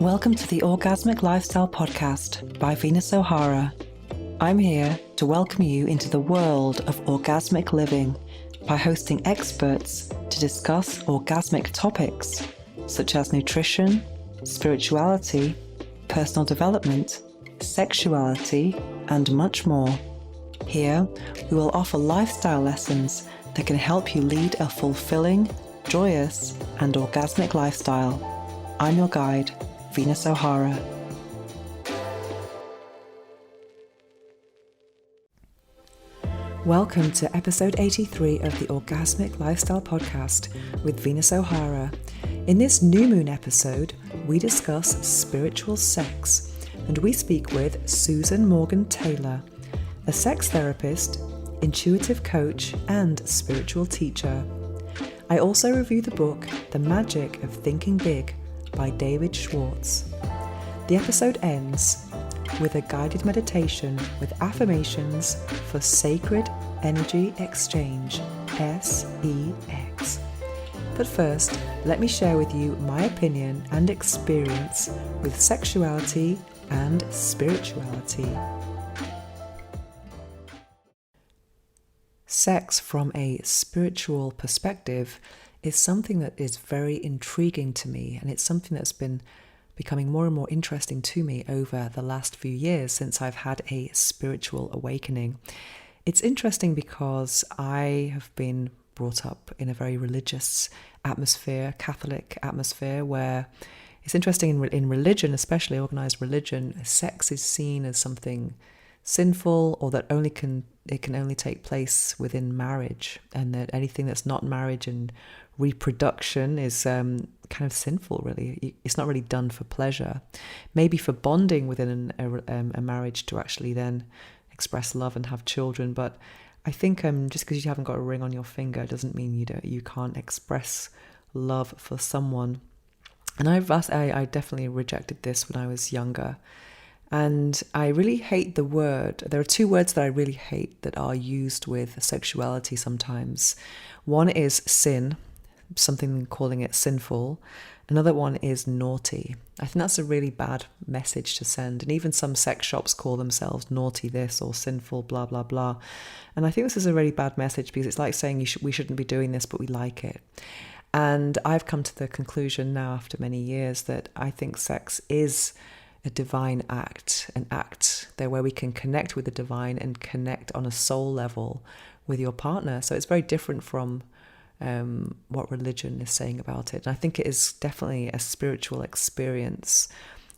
Welcome to the Orgasmic Lifestyle Podcast by Venus O'Hara. I'm here to welcome you into the world of orgasmic living by hosting experts to discuss orgasmic topics such as nutrition, spirituality, personal development, sexuality, and much more. Here, we will offer lifestyle lessons that can help you lead a fulfilling, joyous, and orgasmic lifestyle. I'm your guide, Venus O'Hara. Welcome to episode 83 of the Orgasmic Lifestyle Podcast with Venus O'Hara. In this new moon episode, we discuss spiritual sex, and we speak with Susan Morgan Taylor, a sex therapist, intuitive coach, and spiritual teacher. I also review the book, The Magic of Thinking Big, by David Schwartz. The episode ends with a guided meditation with affirmations for Sacred Energy Exchange, SEX. But first, let me share with you my opinion and experience with sexuality and spirituality. Sex from a spiritual perspective is something that is very intriguing to me, and it's something that's been becoming more and more interesting to me over the last few years since I've had a spiritual awakening. It's interesting because I have been brought up in a very religious atmosphere, Catholic atmosphere, where it's interesting in religion, especially organized religion, sex is seen as something sinful, or that it can only take place within marriage, and that anything that's not marriage and reproduction is kind of sinful, really. It's not really done for pleasure, maybe for bonding within a marriage to actually then express love and have children. But I think just because you haven't got a ring on your finger doesn't mean you can't express love for someone. And I definitely rejected this when I was younger. And I really hate the word. There are two words that I really hate that are used with sexuality sometimes. One is sin, something calling it sinful. Another one is naughty. I think that's a really bad message to send. And even some sex shops call themselves naughty this or sinful blah, blah, blah. And I think this is a really bad message because it's like saying we shouldn't be doing this, but we like it. And I've come to the conclusion now after many years that I think sex is a divine act, an act there where we can connect with the divine and connect on a soul level with your partner. So it's very different from what religion is saying about it. And I think it is definitely a spiritual experience,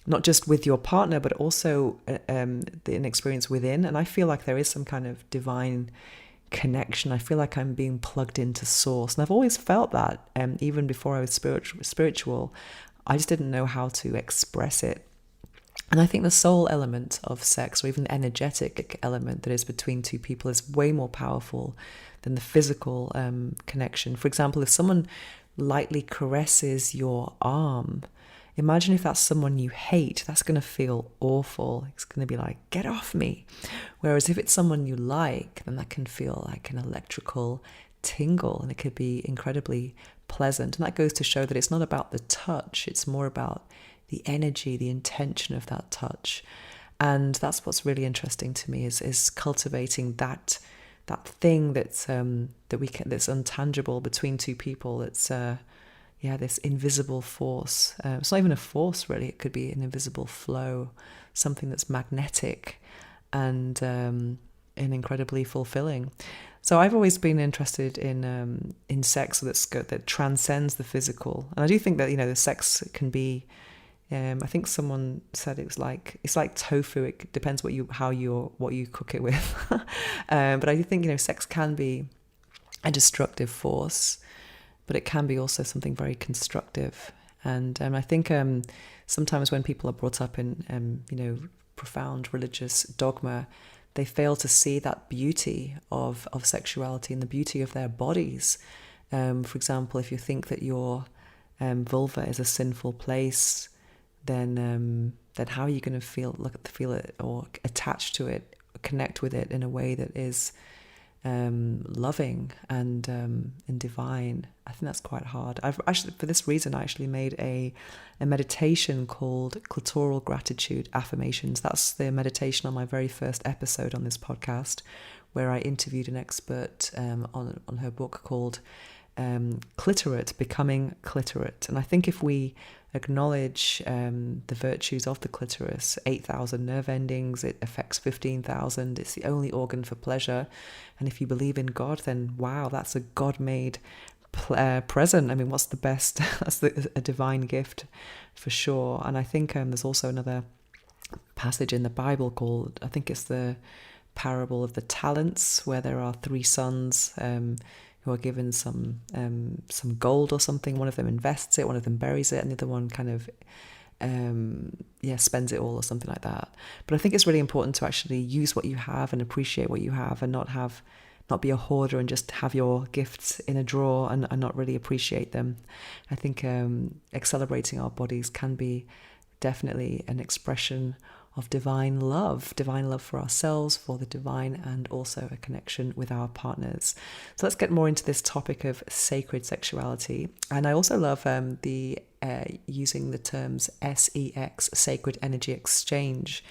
not just with your partner, but also an experience within. And I feel like there is some kind of divine connection. I feel like I'm being plugged into source. And I've always felt that, even before I was spiritual. I just didn't know how to express it. And I think the soul element of sex, or even the energetic element that is between two people, is way more powerful than the physical connection. For example, if someone lightly caresses your arm, imagine if that's someone you hate, that's going to feel awful. It's going to be like, get off me. Whereas if it's someone you like, then that can feel like an electrical tingle, and it could be incredibly pleasant. And that goes to show that it's not about the touch, it's more about the energy, the intention of that touch. And that's what's really interesting to me is cultivating that thing that's that's untangible between two people. It's this invisible force. It's not even a force, really. It could be an invisible flow, something that's magnetic and incredibly fulfilling. So I've always been interested in sex that transcends the physical. And I do think that the sex can be. I think someone said it's like tofu. It depends what you cook it with. But I do think sex can be a destructive force, but it can be also something very constructive. And I think sometimes when people are brought up in profound religious dogma, they fail to see that beauty of sexuality and the beauty of their bodies. For example, if you think that your vulva is a sinful place, then how are you going to feel it or attach to it, connect with it in a way that is loving and divine. I think that's quite hard. I've actually, for this reason, I actually made a meditation called Clitoral Gratitude Affirmations. That's the meditation on my very first episode on this podcast, where I interviewed an expert on her book called Clitorate, Becoming Clitorate. And I think if we acknowledge the virtues of the clitoris, 8,000 nerve endings, it affects 15,000, it's the only organ for pleasure. And if you believe in God, then wow, that's a God-made present. I mean, what's the best? That's a divine gift for sure. And I think there's also another passage in the Bible called, I think it's the parable of the talents, where there are three sons who are given some gold or something. One of them invests it, one of them buries it, and the other one kind of spends it all or something like that. But I think it's really important to actually use what you have and appreciate what you have, and not be a hoarder and just have your gifts in a drawer and not really appreciate them. I think celebrating our bodies can be definitely an expression of divine love for ourselves, for the divine, and also a connection with our partners. So let's get more into this topic of sacred sexuality. And I also love using the terms SEX, sacred energy exchange,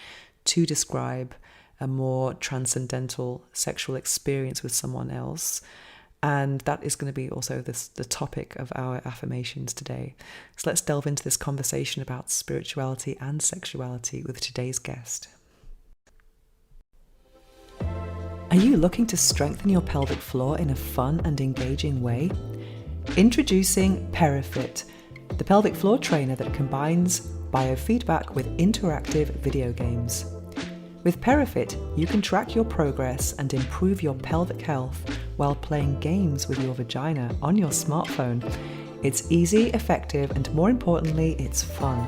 to describe a more transcendental sexual experience with someone else. And that is going to be also the topic of our affirmations today. So let's delve into this conversation about spirituality and sexuality with today's guest. Are you looking to strengthen your pelvic floor in a fun and engaging way? Introducing PeriFit, the pelvic floor trainer that combines biofeedback with interactive video games. With PeriFit, you can track your progress and improve your pelvic health while playing games with your vagina on your smartphone. It's easy, effective, and more importantly, it's fun.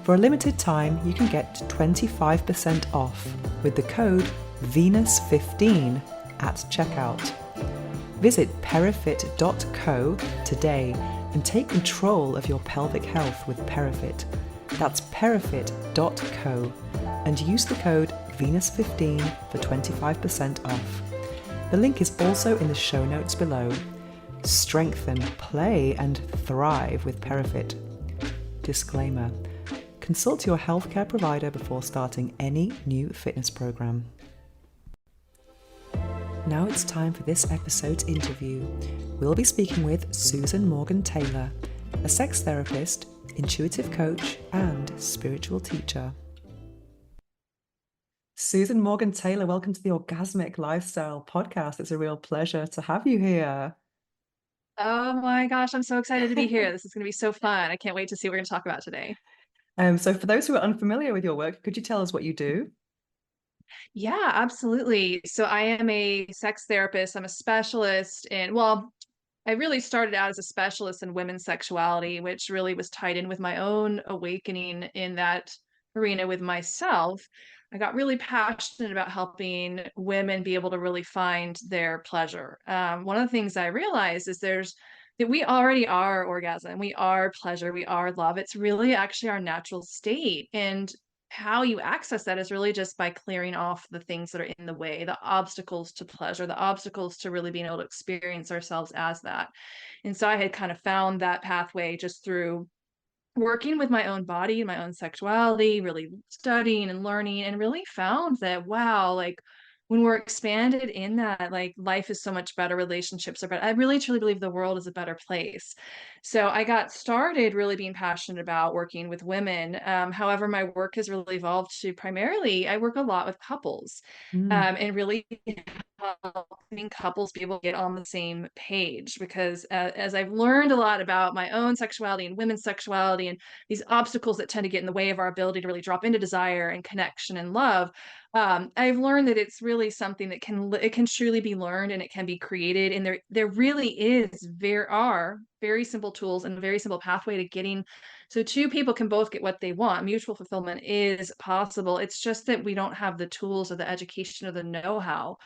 For a limited time, you can get 25% off with the code VENUS15 at checkout. Visit perifit.co today and take control of your pelvic health with PeriFit. That's perifit.co. and use the code VENUS15 for 25% off. The link is also in the show notes below. Strengthen, play, and thrive with PeriFit. Disclaimer: consult your healthcare provider before starting any new fitness program. Now it's time for this episode's interview. We'll be speaking with Susan Morgan Taylor, a sex therapist, intuitive coach, and spiritual teacher. Susan Morgan Taylor, welcome to the Orgasmic Lifestyle Podcast. It's a real pleasure to have you here. Oh my gosh, I'm so excited to be here. This is going to be so fun. I can't wait to see what we're going to talk about today. So for those who are unfamiliar with your work, could you tell us what you do? Yeah, absolutely. So I am a sex therapist. I'm a specialist in, well, I really started out as a specialist in women's sexuality, which really was tied in with my own awakening in that arena with myself. I got really passionate about helping women be able to really find their pleasure. One of the things I realized is that we already are orgasm, we are pleasure, we are love. It's really actually our natural state. And how you access that is really just by clearing off the things that are in the way, the obstacles to pleasure, the obstacles to really being able to experience ourselves as that. And so I had kind of found that pathway just through working with my own body, my own sexuality, really studying and learning, and really found that, wow, like when we're expanded in that, like life is so much better, relationships are better. I really truly believe the world is a better place. So I got started really being passionate about working with women. However, my work has really evolved to primarily, I work a lot with couples Mm. and really helping couples be able to get on the same page because as I've learned a lot about my own sexuality and women's sexuality and these obstacles that tend to get in the way of our ability to really drop into desire and connection and love, I've learned that it's really something that it can truly be learned and it can be created, and there really are very simple tools and a very simple pathway to getting so two people can both get what they want. Mutual fulfillment is possible. It's just that we don't have the tools or the education or the know-how.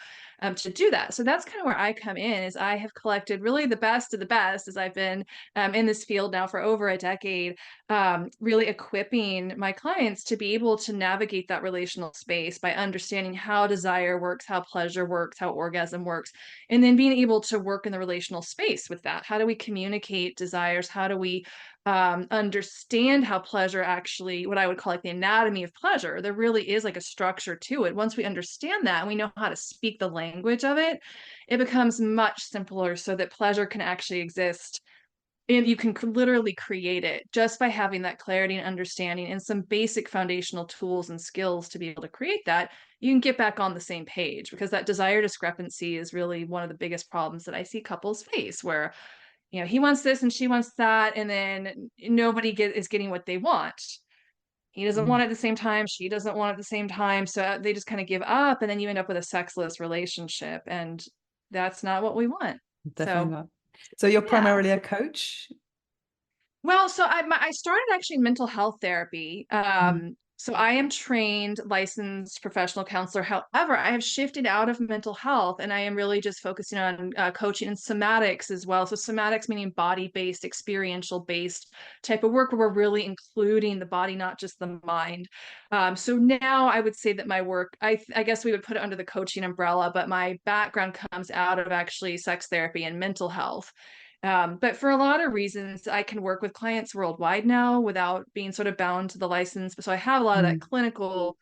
to do that. So that's kind of where I come in, is I have collected really the best of the best, as I've been in this field now for over a decade, really equipping my clients to be able to navigate that relational space by understanding how desire works, how pleasure works, how orgasm works, and then being able to work in the relational space with that. How do we communicate desires? How do we understand how pleasure actually, what I would call like the anatomy of pleasure? There really is like a structure to it. Once we understand that and we know how to speak the language of it, it becomes much simpler so that pleasure can actually exist, and you can literally create it just by having that clarity and understanding and some basic foundational tools and skills to be able to create that. You can get back on the same page, because that desire discrepancy is really one of the biggest problems that I see couples face, where, he wants this and she wants that, and then nobody is getting what they want. He doesn't Mm, want it at the same time, she doesn't want it at the same time, so they just kind of give up, and then you end up with a sexless relationship, and that's not what we want. definitely So, not. So you're yeah. primarily a coach? Well, so I started actually in mental health therapy. Mm. So I am trained licensed professional counselor. However, I have shifted out of mental health, and I am really just focusing on coaching and somatics as well. So somatics meaning body-based, experiential-based type of work, where we're really including the body, not just the mind. So now I would say that my work, I guess we would put it under the coaching umbrella, but my background comes out of actually sex therapy and mental health. But for a lot of reasons, I can work with clients worldwide now without being sort of bound to the license. So I have a lot of that Mm. clinical,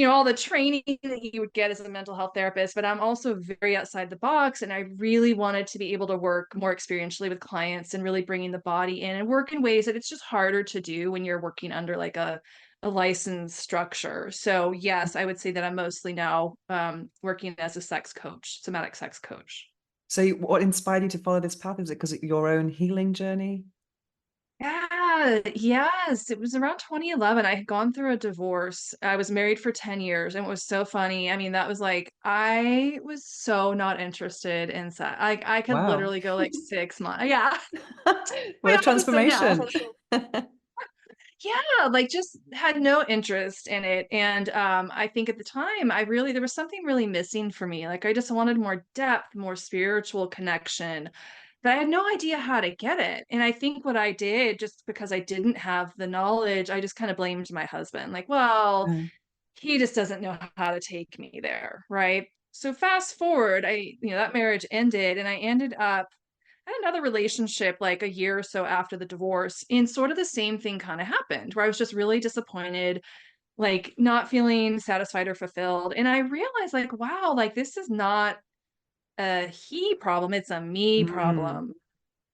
all the training that you would get as a mental health therapist, but I'm also very outside the box. And I really wanted to be able to work more experientially with clients and really bringing the body in and work in ways that it's just harder to do when you're working under like a license structure. So yes, I would say that I'm mostly now working as a sex coach, somatic sex coach. So what inspired you to follow this path? Is it because of your own healing journey? Yeah, yes. It was around 2011. I had gone through a divorce. I was married for 10 years, and it was so funny. I mean, that was like, I was so not interested in sex. I could Wow. literally go like 6 months. Yeah. What My a opposite now. transformation. Yeah, like just had no interest in it. And I think at the time there was something really missing for me. Like I just wanted more depth, more spiritual connection, but I had no idea how to get it. And I think what I did, just because I didn't have the knowledge, I just kind of blamed my husband. Like, well, Mm. he just doesn't know how to take me there, right? So fast forward, that marriage ended, and I ended up had another relationship like a year or so after the divorce, and sort of the same thing kind of happened, where I was just really disappointed, like not feeling satisfied or fulfilled. And I realized, like, wow, like this is not a he problem, it's a me Mm. problem.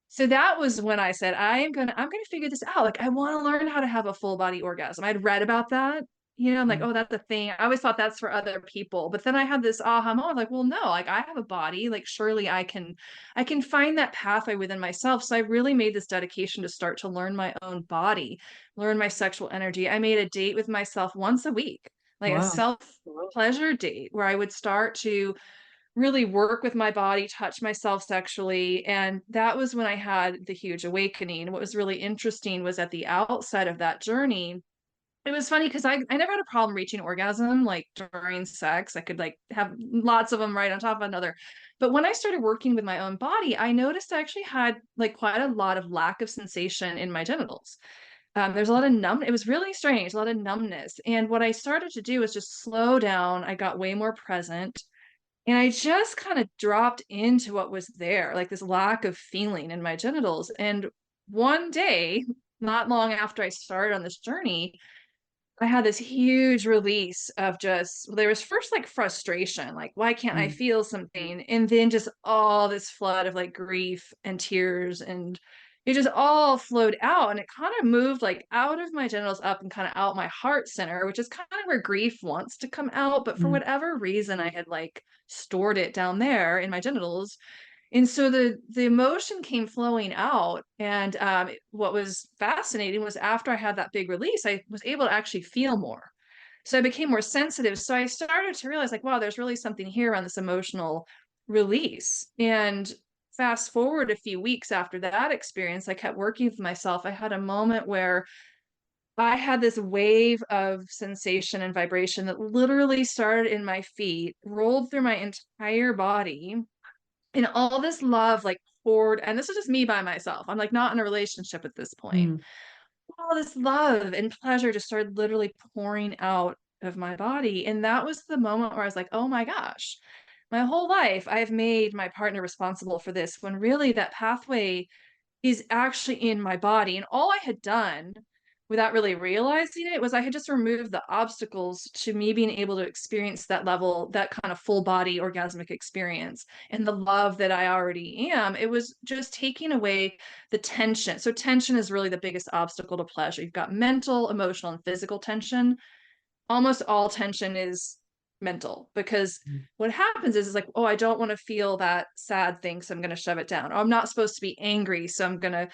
So that was when I said, I'm gonna figure this out. Like, I wanna learn how to have a full body orgasm. I'd read about that, I'm like, Mm. "Oh, that's a thing." I always thought that's for other people, but then I had this aha moment, like, "Well, no, like, I have a body, like, surely I can find that pathway within myself." So I really made this dedication to start to learn my own body, learn my sexual energy. I made a date with myself once a week, like a Wow. self pleasure date, where I would start to really work with my body, touch myself sexually. And that was when I had the huge awakening. What was really interesting was at the outside of that journey, it was funny because I never had a problem reaching orgasm like during sex. I could like have lots of them right on top of another. But when I started working with my own body, I noticed I actually had like quite a lot of lack of sensation in my genitals. There's a lot of numb. It was really strange, a lot of numbness. And what I started to do was just slow down. I got way more present. And I just kind of dropped into what was there, like this lack of feeling in my genitals. And one day, not long after I started on this journey, I had this huge release of just, well, there was first like frustration, like, why can't I Mm. feel something? And then just all this flood of like grief and tears. And it just all flowed out. And it kind of moved like out of my genitals up and kind of out my heart center, which is kind of where grief wants to come out. But for Mm. whatever reason, I had like stored it down there in my genitals. And so the emotion came flowing out, and what was fascinating was after I had that big release, I was able to actually feel more. So I became more sensitive. So I started to realize, like, wow, there's really something here around this emotional release. And fast forward a few weeks after that experience, I kept working with myself. I had a moment where I had this wave of sensation and vibration that literally started in my feet, rolled through my entire body, and all this love like poured. And this is just me by myself. I'm like not in a relationship at this point. Mm. All this love and pleasure just started literally pouring out of my body. And that was the moment where I was like, oh my gosh, my whole life I've made my partner responsible for this when really that pathway is actually in my body. And all I had done without really realizing it was I had just removed the obstacles to me being able to experience that level, that kind of full body orgasmic experience and the love that I already am. It was just taking away the tension. So, tension is really the biggest obstacle to pleasure. You've got mental, emotional, and physical tension. Almost all tension is mental because what happens is like, oh, I don't want to feel that sad thing, so I'm going to shove it down. Or I'm not supposed to be angry, so I'm going to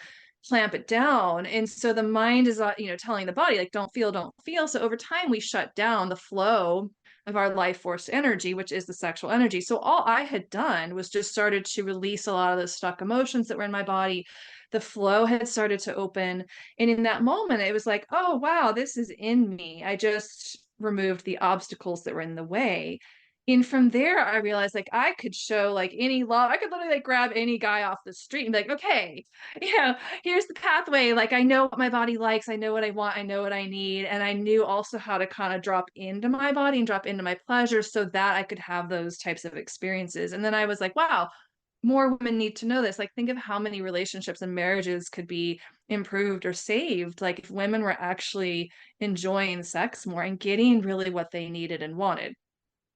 clamp it down. And so the mind is, telling the body like, don't feel, don't feel. So over time, we shut down the flow of our life force energy, which is the sexual energy. So all I had done was just started to release a lot of those stuck emotions that were in my body. The flow had started to open, and in that moment, it was like, oh, wow, this is in me. I just removed the obstacles that were in the way. And from there, I realized like I could show like any love. I could literally like grab any guy off the street and be like, okay, yeah, here's the pathway. Like I know what my body likes. I know what I want. I know what I need. And I knew also how to kind of drop into my body and drop into my pleasure so that I could have those types of experiences. And then I was like, wow, more women need to know this. Like, think of how many relationships and marriages could be improved or saved. Like, if women were actually enjoying sex more and getting really what they needed and wanted.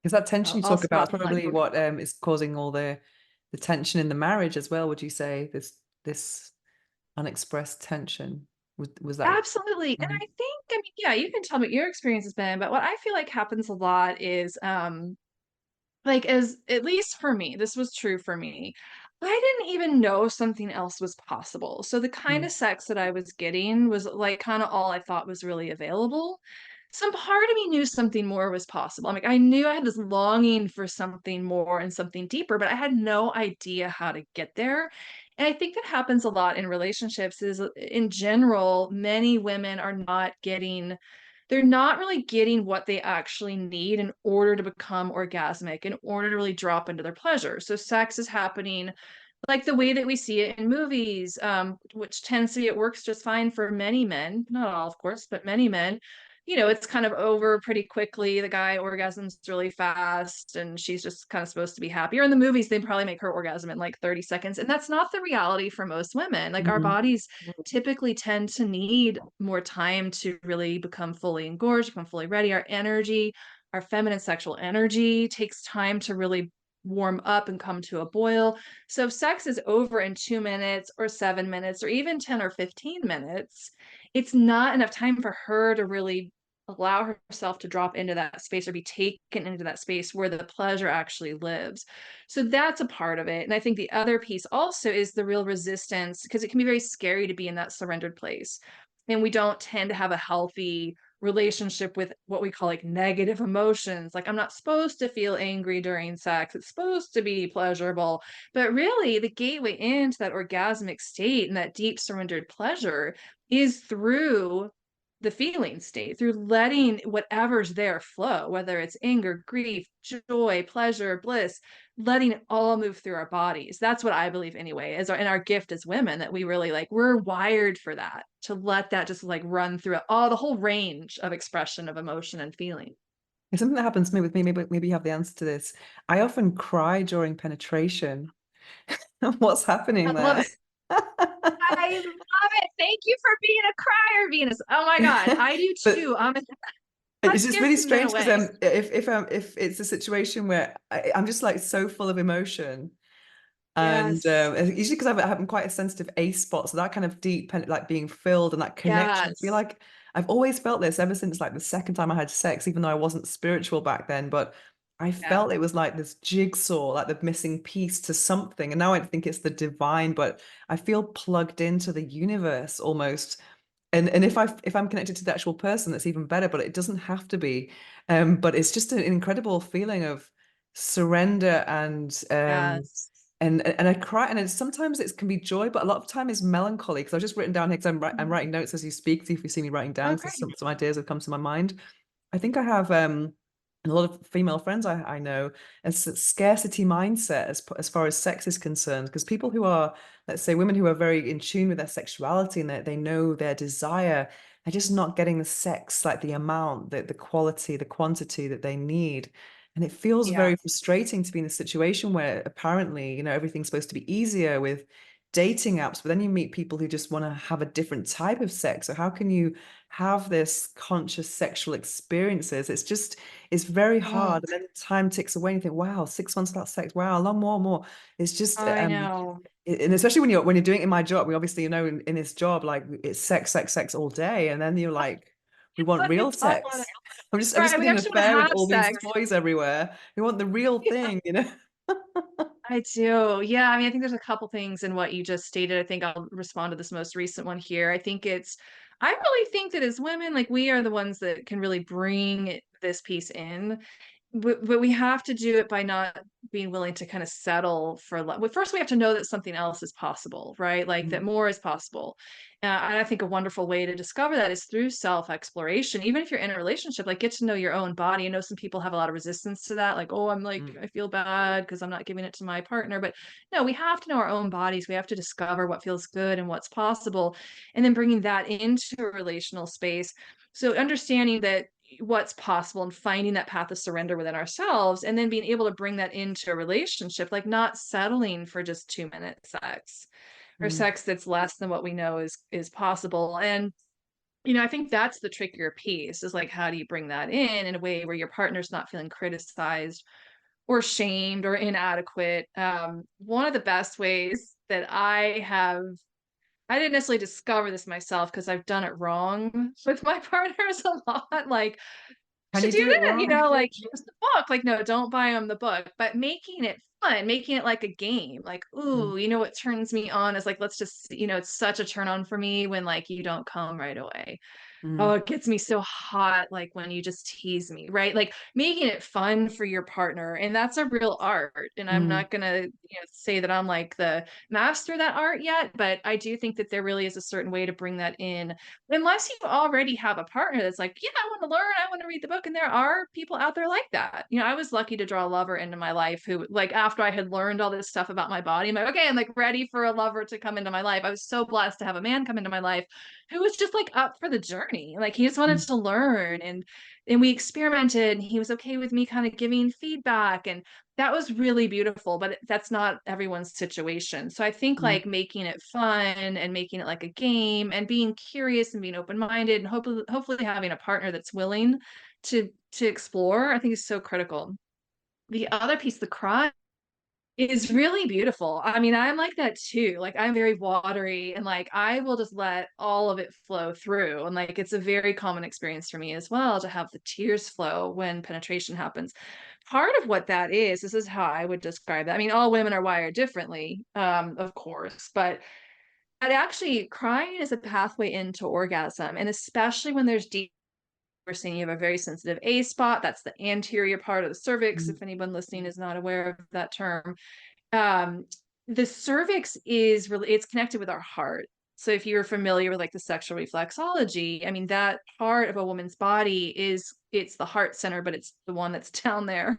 Because that tension you I'll talk about is stop. probably what is causing all the tension in the marriage as well, would you say? This unexpressed tension. Was that? Absolutely. And Mm. I think, I mean, yeah, you can tell me what your experience has been, but what I feel like happens a lot is like as at least for me, this was true for me. I didn't even know something else was possible. So the kind Mm. of sex that I was getting was like kind of all I thought was really available. Some part of me knew something more was possible. I mean, I knew I had this longing for something more and something deeper, but I had no idea how to get there. And I think that happens a lot in relationships is in general, many women are not getting they're not really getting what they actually need in order to become orgasmic, in order to really drop into their pleasure. So sex is happening like the way that we see it in movies, which tends to be, it works just fine for many men, not all, of course, but many men. It's kind of over pretty quickly. The guy orgasms really fast, and she's just kind of supposed to be happy. Or in the movies, they probably make her orgasm in like 30 seconds. And that's not the reality for most women. Like our Mm. bodies typically tend to need more time to really become fully engorged, become fully ready. Our energy, our feminine sexual energy takes time to really warm up and come to a boil. So if sex is over in 2 minutes or 7 minutes or even 10 or 15 minutes, it's not enough time for her to really allow herself to drop into that space or be taken into that space where the pleasure actually lives. So that's a part of it. And I think the other piece also is the real resistance because it can be very scary to be in that surrendered place. And we don't tend to have a healthy relationship with what we call like negative emotions. Like, I'm not supposed to feel angry during sex, it's supposed to be pleasurable. But really, the gateway into that orgasmic state and that deep surrendered pleasure is through the feeling state, through letting whatever's there flow, whether it's anger, grief, joy, pleasure, bliss, letting it all move through our bodies. That's what I believe anyway, is our gift as women that we really like, we're wired for that, to let that just like run through all the whole range of expression of emotion and feeling. It's something that happens to me with me. Maybe you have the answer to this. I often cry during penetration. What's I happening love there? it. I love it. Thank you for being a crier, Venus. Oh my God. I do But too. That it's just really scares men strange because away. if it's a situation where I'm just like so full of emotion. And Yes. usually because I'm quite a sensitive A spot, so that kind of deep, like being filled and that connection. I feel Yes. like I've always felt this ever since like the second time I had sex, even though I wasn't spiritual back then. But I Yeah. felt it was like this jigsaw, like the missing piece to something. And now I think it's the divine, but I feel plugged into the universe almost. And if I'm connected to the actual person, that's even better. But it doesn't have to be. But it's just an incredible feeling of surrender and Yes. and I cry, and sometimes it can be joy, but a lot of time is melancholy because I've just written down here because I'm Mhm. writing notes as you speak. See if you see me writing down Oh, because great. some ideas have come to my mind. I think I have a lot of female friends I know a scarcity mindset as far as sex is concerned. Because people who are, let's say, women who are very in tune with their sexuality and they know their desire, are just not getting the sex, like the amount, the quality, the quantity that they need. And it feels Yeah. very frustrating to be in a situation where apparently, everything's supposed to be easier with dating apps, but then you meet people who just want to have a different type of sex. So how can you have this conscious sexual experiences? It's very Oh, hard. And then time ticks away and you think, wow, 6 months without sex. Wow, a lot more, more. It's just I know. and especially when you're doing it in my job, we obviously, in this job, like it's sex, sex, sex all day. And then you're like, we want Let me real talk about it. sex. I'm just Right, we getting an actually wanna affair with have all these sex. toys everywhere. We want the real thing. I do. Yeah, I mean, I think there's a couple things in what you just stated. I think I'll respond to this most recent one here. I really think that as women, like we are the ones that can really bring this piece in. But we have to do it by not being willing to kind of settle for well, first we have to know that something else is possible, right? Like that Mm, more is possible. And I think a wonderful way to discover that is through self-exploration. Even if you're in a relationship, like get to know your own body. I know some people have a lot of resistance to that, like, oh, I'm like, mm, I feel bad because I'm not giving it to my partner. But no, we have to know our own bodies. We have to discover what feels good and what's possible, and then bringing that into a relational space. So understanding that what's possible and finding that path of surrender within ourselves and then being able to bring that into a relationship, like not settling for just 2 minute sex or mm, sex that's less than what we know is possible. And I think that's the trickier piece, is like how do you bring that in a way where your partner's not feeling criticized or shamed or inadequate. One of the best ways that I didn't necessarily discover this myself because I've done it wrong with my partners a lot. Like, can should you do do it that, wrong? like, here's the book. Like, no, don't buy them the book, but making it fun, making it like a game. Like, Mm, ooh, what turns me on is like, let's just, it's such a turn on for me when like you don't come right away. Oh, mm, it gets me so hot, like, when you just tease me, right? Like, making it fun for your partner, and that's a real art, and I'm mm, not gonna, say that I'm, like, the master of that art yet, but I do think that there really is a certain way to bring that in, unless you already have a partner that's like, "Yeah, I wanna learn, I wanna read the book," and there are people out there like that. I was lucky to draw a lover into my life who, like, after I had learned all this stuff about my body, I'm like, "Okay, I'm, like, ready for a lover to come into my life." I was so blessed to have a man come into my life who was just like up for the journey. Like he just wanted mm, to learn, and we experimented, and he was okay with me kind of giving feedback, and that was really beautiful, but that's not everyone's situation. So I think mm, like making it fun and making it like a game and being curious and being open-minded and hopefully having a partner that's willing to explore, I think is so critical. The other piece, the cry, is really beautiful. I mean, I'm like that too. Like, I'm very watery and, like, I will just let all of it flow through, and, like, it's a very common experience for me as well to have the tears flow when penetration happens. Part of what that is, this is how I would describe that. I mean, all women are wired differently, of course, but actually crying is a pathway into orgasm, and especially when there's deep, we're saying you have a very sensitive A spot, that's the anterior part of the cervix, mm, if anyone listening is not aware of that term. um, the cervix is really, it's connected with our heart. So if you're familiar with like the sexual reflexology, I mean that part of a woman's body it's the heart center, but it's the one that's down there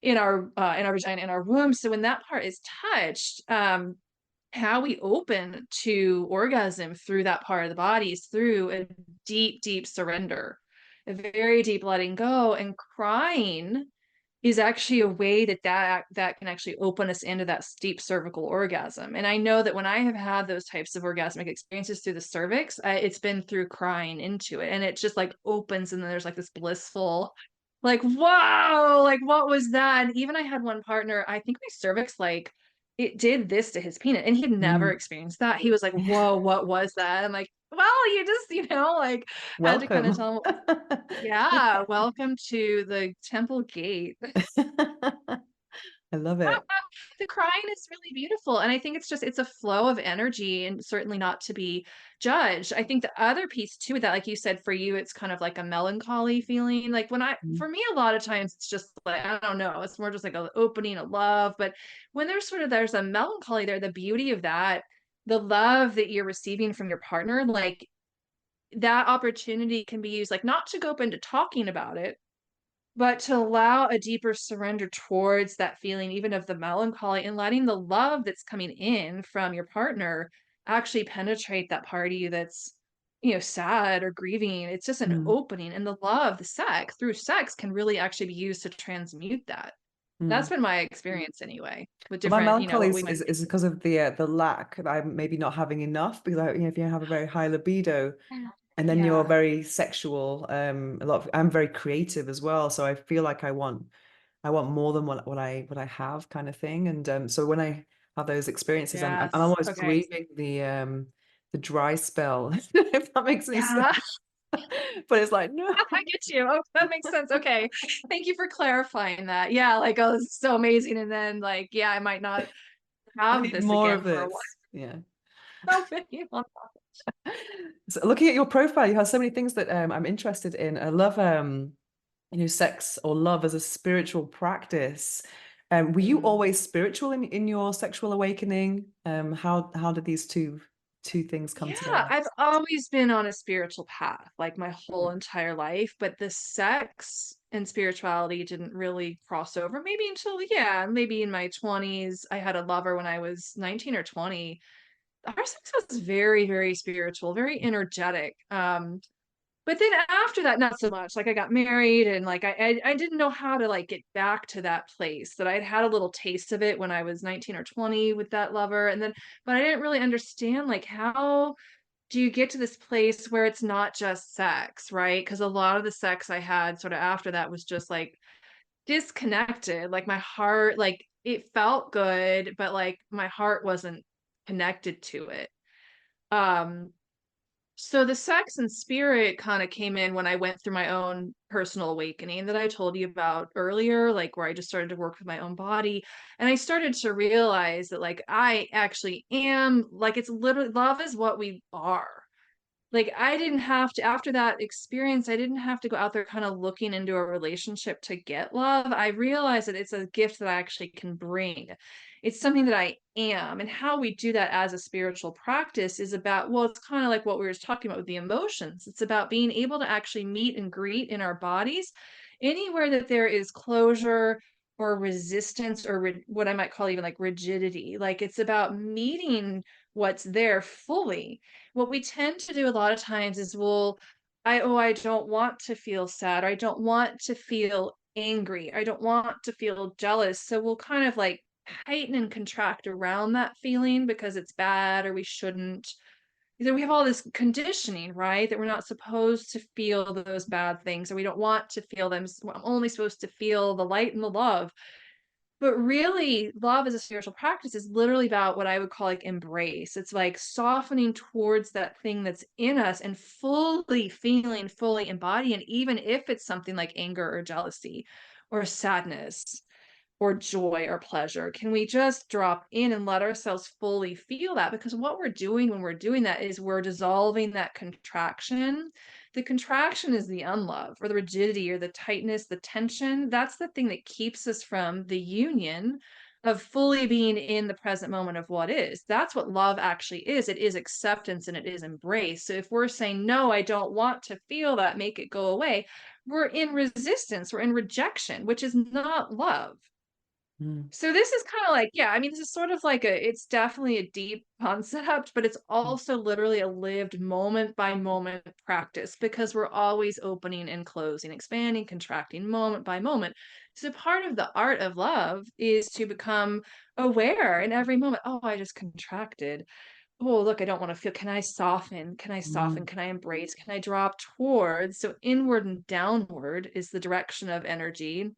in our vagina, in our womb. So when that part is touched, how we open to orgasm through that part of the body is through a deep, deep surrender, a very deep letting go, and crying is actually a way that can actually open us into that deep cervical orgasm. And I know that when I have had those types of orgasmic experiences through the cervix, it's been through crying into it, and it just like opens, and then there's like this blissful, like, wow, like what was that? And even I had one partner, I think my cervix, like, it did this to his penis, and he had never mm. experienced that. He was like, whoa, what was that? I'm like, well, you just, like, had to kind of Welcome. tell him, yeah, welcome to the temple gate. I love it. The crying is really beautiful, and I think it's a flow of energy and certainly not to be judged. I think the other piece too with that, like you said, for you, it's kind of like a melancholy feeling. Like Mm, for me, a lot of times it's just like, I don't know, it's more just like a opening of love. But when there's a melancholy there, the beauty of that, the love that you're receiving from your partner, like that opportunity can be used like not to go up into talking about it, but to allow a deeper surrender towards that feeling, even of the melancholy, and letting the love that's coming in from your partner actually penetrate that part of you that's, sad or grieving. It's just an mm, opening, and the love, the sex, through sex can really actually be used to transmute that. That's mm. been my experience anyway, with Well, my different, melancholy what is, we might. is because of the lack that I'm maybe not having enough because if you have a very high libido and then you're Yeah. very sexual, I'm very creative as well. So I feel like I want more than what I have kind of thing. And so when I have those experiences, I'm Yes. almost Okay. grieving the dry spell, if that makes any sense. Yeah. But it's like, no, I get you. Oh, that makes sense. Okay. Thank you for clarifying that. Yeah, like, oh, this is so amazing. And then like, yeah, I might not I have need this more of again for a while. this. Yeah. So many months. So looking at your profile, you have so many things that I'm interested in. I love sex or love as a spiritual practice. Were you Mm. always spiritual in your sexual awakening? How did these two things come Yeah, together? I've always been on a spiritual path, like my whole Mm, entire life, but the sex and spirituality didn't really cross over. Maybe until, yeah, maybe in my 20s. I had a lover when I was 19 or 20. Our sex was very, very spiritual, very energetic. But then after that, not so much. Like I got married and like I didn't know how to like get back to that place that I'd had a little taste of it when I was 19 or 20 with that lover. And then, but I didn't really understand like how do you get to this place where it's not just sex, right? Because a lot of the sex I had sort of after that was just like disconnected. Like my heart, like it felt good, but like my heart wasn't connected to it. Um, so the sex and spirit kind of came in when I went through my own personal awakening that I told you about earlier, like where I just started to work with my own body. And I started to realize that like I actually am like it's literally love is what we are. Like, I didn't have to after that experience, I didn't have to go out there kinda looking into a relationship to get love. I realized that it's a gift that I actually can bring. It's something that I am, and how we do that as a spiritual practice is about well, it's kinda like what we were talking about with the emotions. It's about being able to actually meet and greet in our bodies anywhere that there is closure or resistance or what I might call even, like, rigidity. Like, it's about meeting what's there fully. What we tend to do a lot of times is I don't want to feel sad, or I don't want to feel angry, I don't want to feel jealous. So we'll kind of like heighten and contract around that feeling because it's bad or we shouldn't. Either we have all this conditioning, right? That we're not supposed to feel those bad things or we don't want to feel them. I'm only supposed to feel the light and the love. But really, love as a spiritual practice is literally about what I would call like embrace. It's like softening towards that thing that's in us and fully feeling, fully embodying, even if it's something like anger or jealousy or sadness or joy or pleasure? Can we just drop in and let ourselves fully feel that? Because what we're doing when we're doing that is we're dissolving that contraction. The contraction is the unlove or the rigidity or the tightness, the tension. That's the thing that keeps us from the union of fully being in the present moment of what is. That's what love actually is. It is acceptance and it is embrace. So if we're saying, no, I don't want to feel that, make it go away, we're in resistance, we're in rejection, which is not love. Mm, So this is kind of like, yeah, I mean, this is sort of like it's definitely a deep concept, but it's mm, also literally a lived moment by moment practice because we're always opening and closing, expanding, contracting moment by moment. So part of the art of love is to become aware in every moment. Oh, I just contracted. Oh, look, I don't want to feel. Can I soften? Can I soften? mm, Can I embrace? Can I drop towards? So inward and downward is the direction of energy,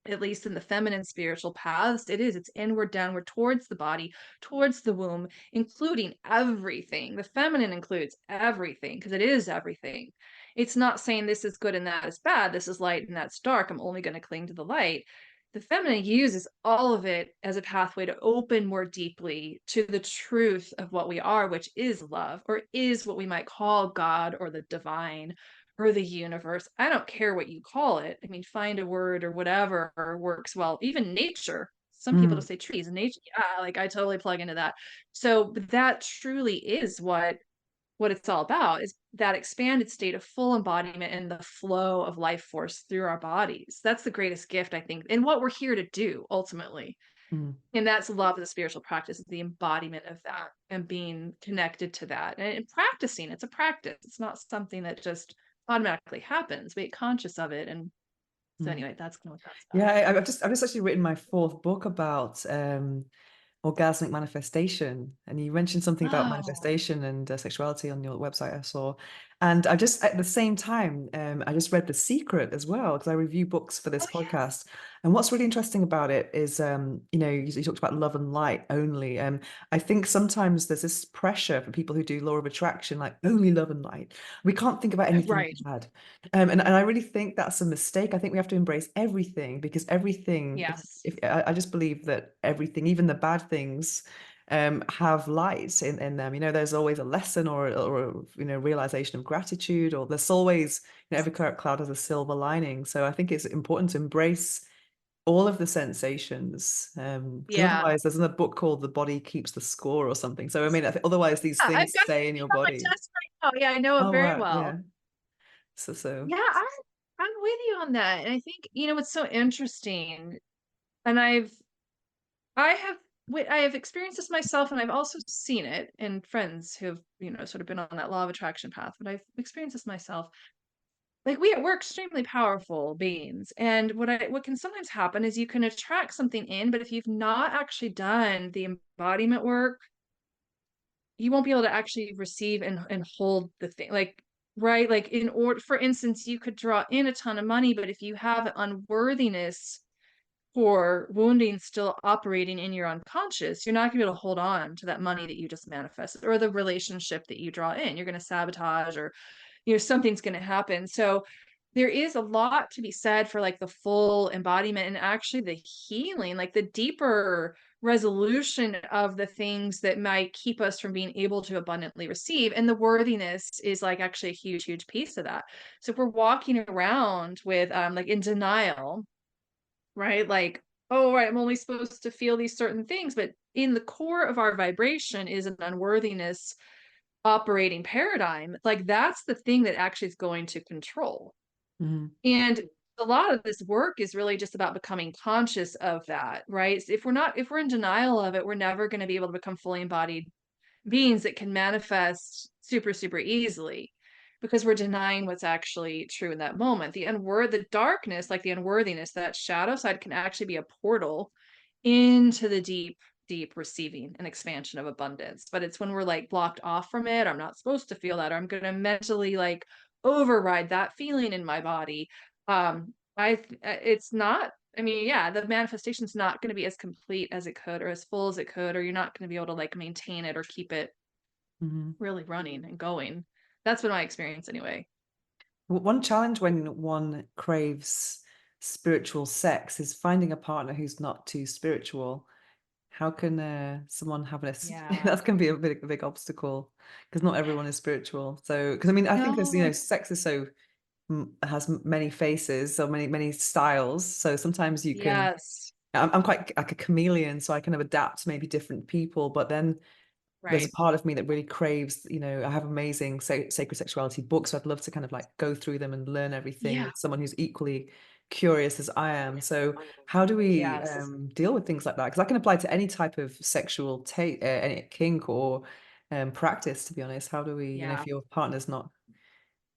at least in the feminine spiritual paths, it's inward, downward, towards the body, towards the womb, including everything. The feminine includes everything because it is everything. It's not saying this is good and that is bad, this is light and that's dark. I'm only going to cling to the light. the feminine uses all of it as a pathway to open more deeply to the truth of what we are, which is love, or is what we might call God or the divine or the universe. I don't care what you call it. I mean, find a word or whatever works well. Even nature. Some people Mm, just say trees and nature. Yeah, like I totally plug into that. So, but that truly is what it's all about, is that expanded state of full embodiment and the flow of life force through our bodies. That's the greatest gift, I think, and what we're here to do ultimately. mm, And that's love as a spiritual practice, is the embodiment of that and being connected to that and practicing. It's a practice. It's not something that just automatically happens. We get conscious of it. And so mm. anyway, that's kind of what that's Yeah, about. I've just actually written my fourth book about orgasmic manifestation, and you mentioned something about Oh, manifestation and sexuality on your website I saw, and I just at the same time I just read The Secret as well because I review books for this oh podcast. And what's really interesting about it is you talked about love and light only. I think sometimes there's this pressure for people who do law of attraction, like only love and light. We can't think about yeah. anything Right. bad. And I really think that's a mistake. I think we have to embrace everything, because everything, Yes. if I just believe that everything, even the bad things, have light in them. There's always a lesson, or realization of gratitude, or there's always, every cloud has a silver lining. So I think it's important to embrace all of the sensations, because Yeah. otherwise there's another book called The Body Keeps the Score or something. So I mean, otherwise these Yeah, I've things got it stay in sitting your on my body. desk right now. Yeah, I know it Oh very wow, well. yeah. So Yeah, I'm with you on that. And I think, what's so interesting, and I have I have experienced this myself, and I've also seen it in friends who've, sort of been on that law of attraction path, but I've experienced this myself. Like we're extremely powerful beings. And what can sometimes happen is you can attract something in, but if you've not actually done the embodiment work, you won't be able to actually receive and hold the thing. Like, right? Like in order, for instance, you could draw in a ton of money, but if you have unworthiness or wounding still operating in your unconscious, you're not gonna be able to hold on to that money that you just manifested or the relationship that you draw in. You're gonna sabotage, or something's going to happen. So there is a lot to be said for like the full embodiment and actually the healing, like the deeper resolution of the things that might keep us from being able to abundantly receive. And the worthiness is like actually a huge, huge piece of that. So if we're walking around with like in denial, right? Like, oh, right, I'm only supposed to feel these certain things, but in the core of our vibration is an unworthiness operating paradigm. Like that's the thing that actually is going to control. mhm, And a lot of this work is really just about becoming conscious of that, right? So if we're in denial of it, we're never going to be able to become fully embodied beings that can manifest super, super easily, because we're denying what's actually true in that moment. The darkness, like the unworthiness, that shadow side can actually be a portal into the deep, deep receiving and expansion of abundance. But it's when we're like blocked off from it, I'm not supposed to feel that, or I'm going to mentally like override that feeling in my body. It's not, I mean, yeah, the manifestation's not going to be as complete as it could or as full as it could, or you're not going to be able to like maintain it or keep it mhm. really running and going. That's been my experience anyway. One challenge when one craves spiritual sex is finding a partner who's not too spiritual. How can someone have this? Yeah. That's going to be a big obstacle, because not everyone is spiritual. So, because I mean, I think there's, No. sex is so has many faces, so many styles. So sometimes you can. Yes. I'm quite like a chameleon, so I kind of adapt to maybe different people. But then there's a Right. part of me that really craves, I have amazing sacred sexuality books, so I'd love to kind of like go through them and learn everything Yeah. with someone who's equally curious as I am. So how do we Yes. deal with things like that? Because I can apply to any type of sexual any kink or practice, to be honest. How do we, Yeah. if your partner's not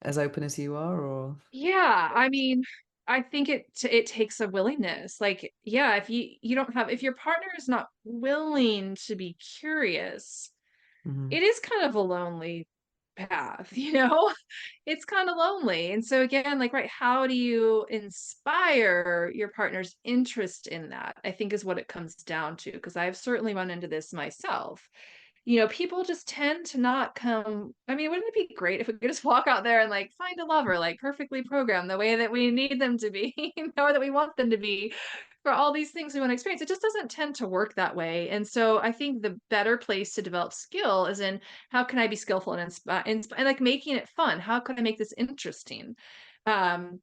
as open as you are, or Yeah. I mean, I think it takes a willingness. Like, yeah, if you don't have, if your partner is not willing to be curious, Mhm, it is kind of a lonely path, you know? It's kind of lonely. And so again, like, right, how do you inspire your partner's interest in that? I think is what it comes down to, because I've certainly run into this myself. people just tend to not come. I mean, wouldn't it be great if we could just walk out there and like find a lover, like perfectly programmed the way that we need them to be, or that we want them to be for all these things we want to experience? It just doesn't tend to work that way. And so I think the better place to develop skill is in how can I be skillful and and like making it fun? How can I make this interesting? Um,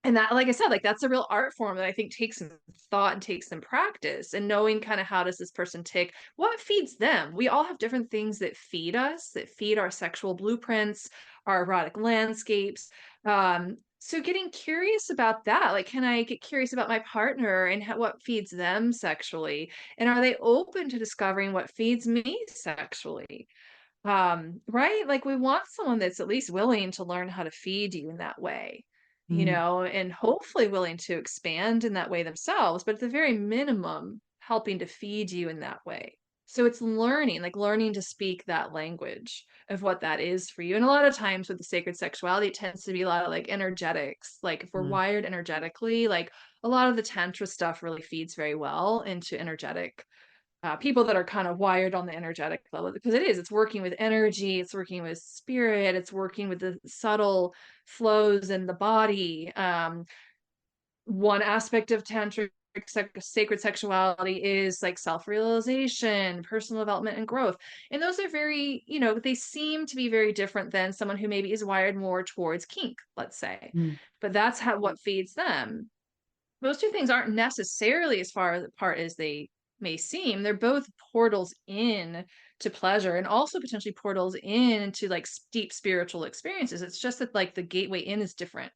and that, like I said, like that's a real art form that I think takes some thought and takes some practice and knowing kind of how does this person tick, what feeds them. We all have different things that feed us, that feed our sexual blueprints, our erotic landscapes. So getting curious about that, like, can I get curious about my partner and what feeds them sexually? And are they open to discovering what feeds me sexually? Right? Like we want someone that's at least willing to learn how to feed you in that way, Mm, and hopefully willing to expand in that way themselves, but at the very minimum, helping to feed you in that way. So it's learning, like learning to speak that language of what that is for you. And a lot of times with the sacred sexuality, it tends to be a lot of like energetics. Like if we're mm, wired energetically, like a lot of the tantra stuff really feeds very well into energetic people that are kind of wired on the energetic level because it's working with energy, it's working with spirit, it's working with the subtle flows in the body. One aspect of tantric sacred sexuality is like self-realization, personal development and growth, and those are very, they seem to be very different than someone who maybe is wired more towards kink, let's say, mm, but that's how what feeds them. Those two things aren't necessarily as far apart as they may seem. They're both portals in to pleasure and also potentially portals in to like deep spiritual experiences. It's just that like the gateway in is different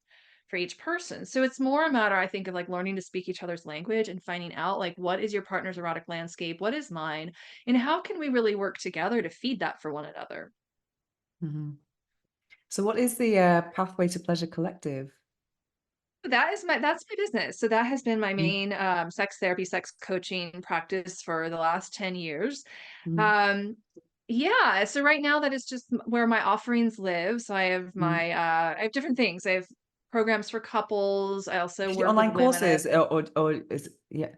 for each person. So it's more a matter, I think, of like learning to speak each other's language and finding out like what is your partner's erotic landscape, what is mine, and how can we really work together to feed that for one another. mhm. So what is the Pathway to Pleasure Collective? That's my business. So that has been my Mm, main sex therapy, sex coaching practice for the last 10 years. mm, Um, yeah, so right now that is just where my offerings live. So mm. I have different things. I have programs for couples. I also Do you do work with online women. I have courses or is yeah.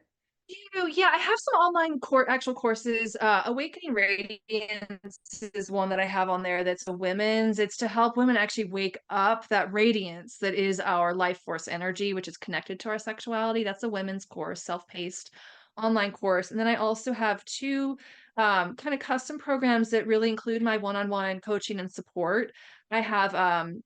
yeah, I have some online actual courses. Awakening Radiance is one that I have on there that's a women's. It's to help women actually wake up that radiance that is our life force energy, which is connected to our sexuality. That's a women's course, self-paced online course. And then I also have two kind of custom programs that really include my one-on-one coaching and support. I have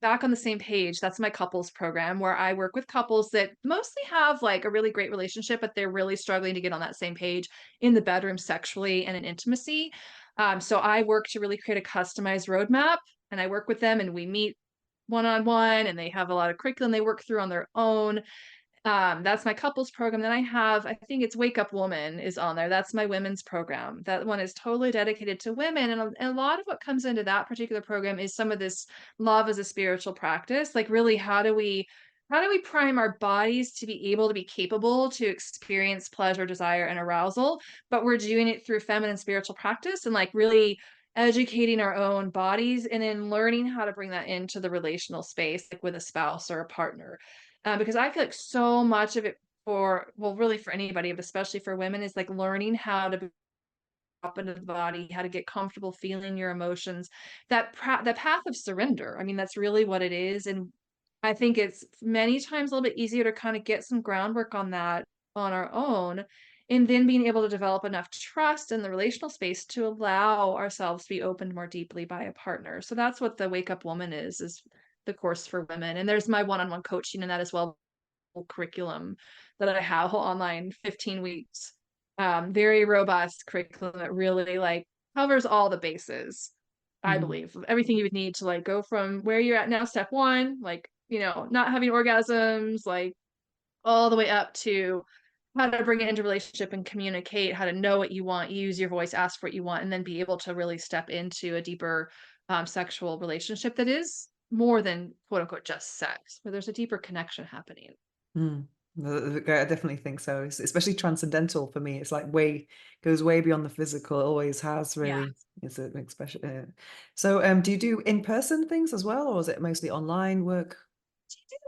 Back on the Same Page. That's my couples program where I work with couples that mostly have like a really great relationship, but they're really struggling to get on that same page in the bedroom sexually and in intimacy. So I work to really create a customized roadmap and I work with them and we meet one on one and they have a lot of curriculum they work through on their own. That's my couples program. Then I have, I think it's Wake Up Woman is on there. That's my women's program. That one is totally dedicated to women. And a lot of what comes into that particular program is some of this love as a spiritual practice. Like really, how do we prime our bodies to be able to be capable to experience pleasure, desire, and arousal, but we're doing it through feminine spiritual practice and like really educating our own bodies and then learning how to bring that into the relational space, like with a spouse or a partner, because I feel like so much of it really for anybody, but especially for women, is like learning how to up into the body, how to get comfortable feeling your emotions, that path of surrender. I mean, that's really what it is. And I think it's many times a little bit easier to kind of get some groundwork on that on our own. And then being able to develop enough trust in the relational space to allow ourselves to be opened more deeply by a partner. So that's what the Wake Up Woman is the course for women. And there's my one-on-one coaching in that as well, curriculum that I have, whole online 15 weeks. Very robust curriculum that really like covers all the bases. I Mhm, believe everything you would need to like go from where you're at now, step one, like, not having orgasms, like all the way up to how to bring it into relationship and communicate, how to know what you want, use your voice, ask for what you want, and then be able to really step into a deeper sexual relationship that is more than quote unquote just sex, where there's a deeper connection happening. mm. I definitely think so. Especially transcendental for me. It's like way goes way beyond the physical. It always has Yeah. really. It's an expression. So, do you do in-person things as well, or is it mostly online work?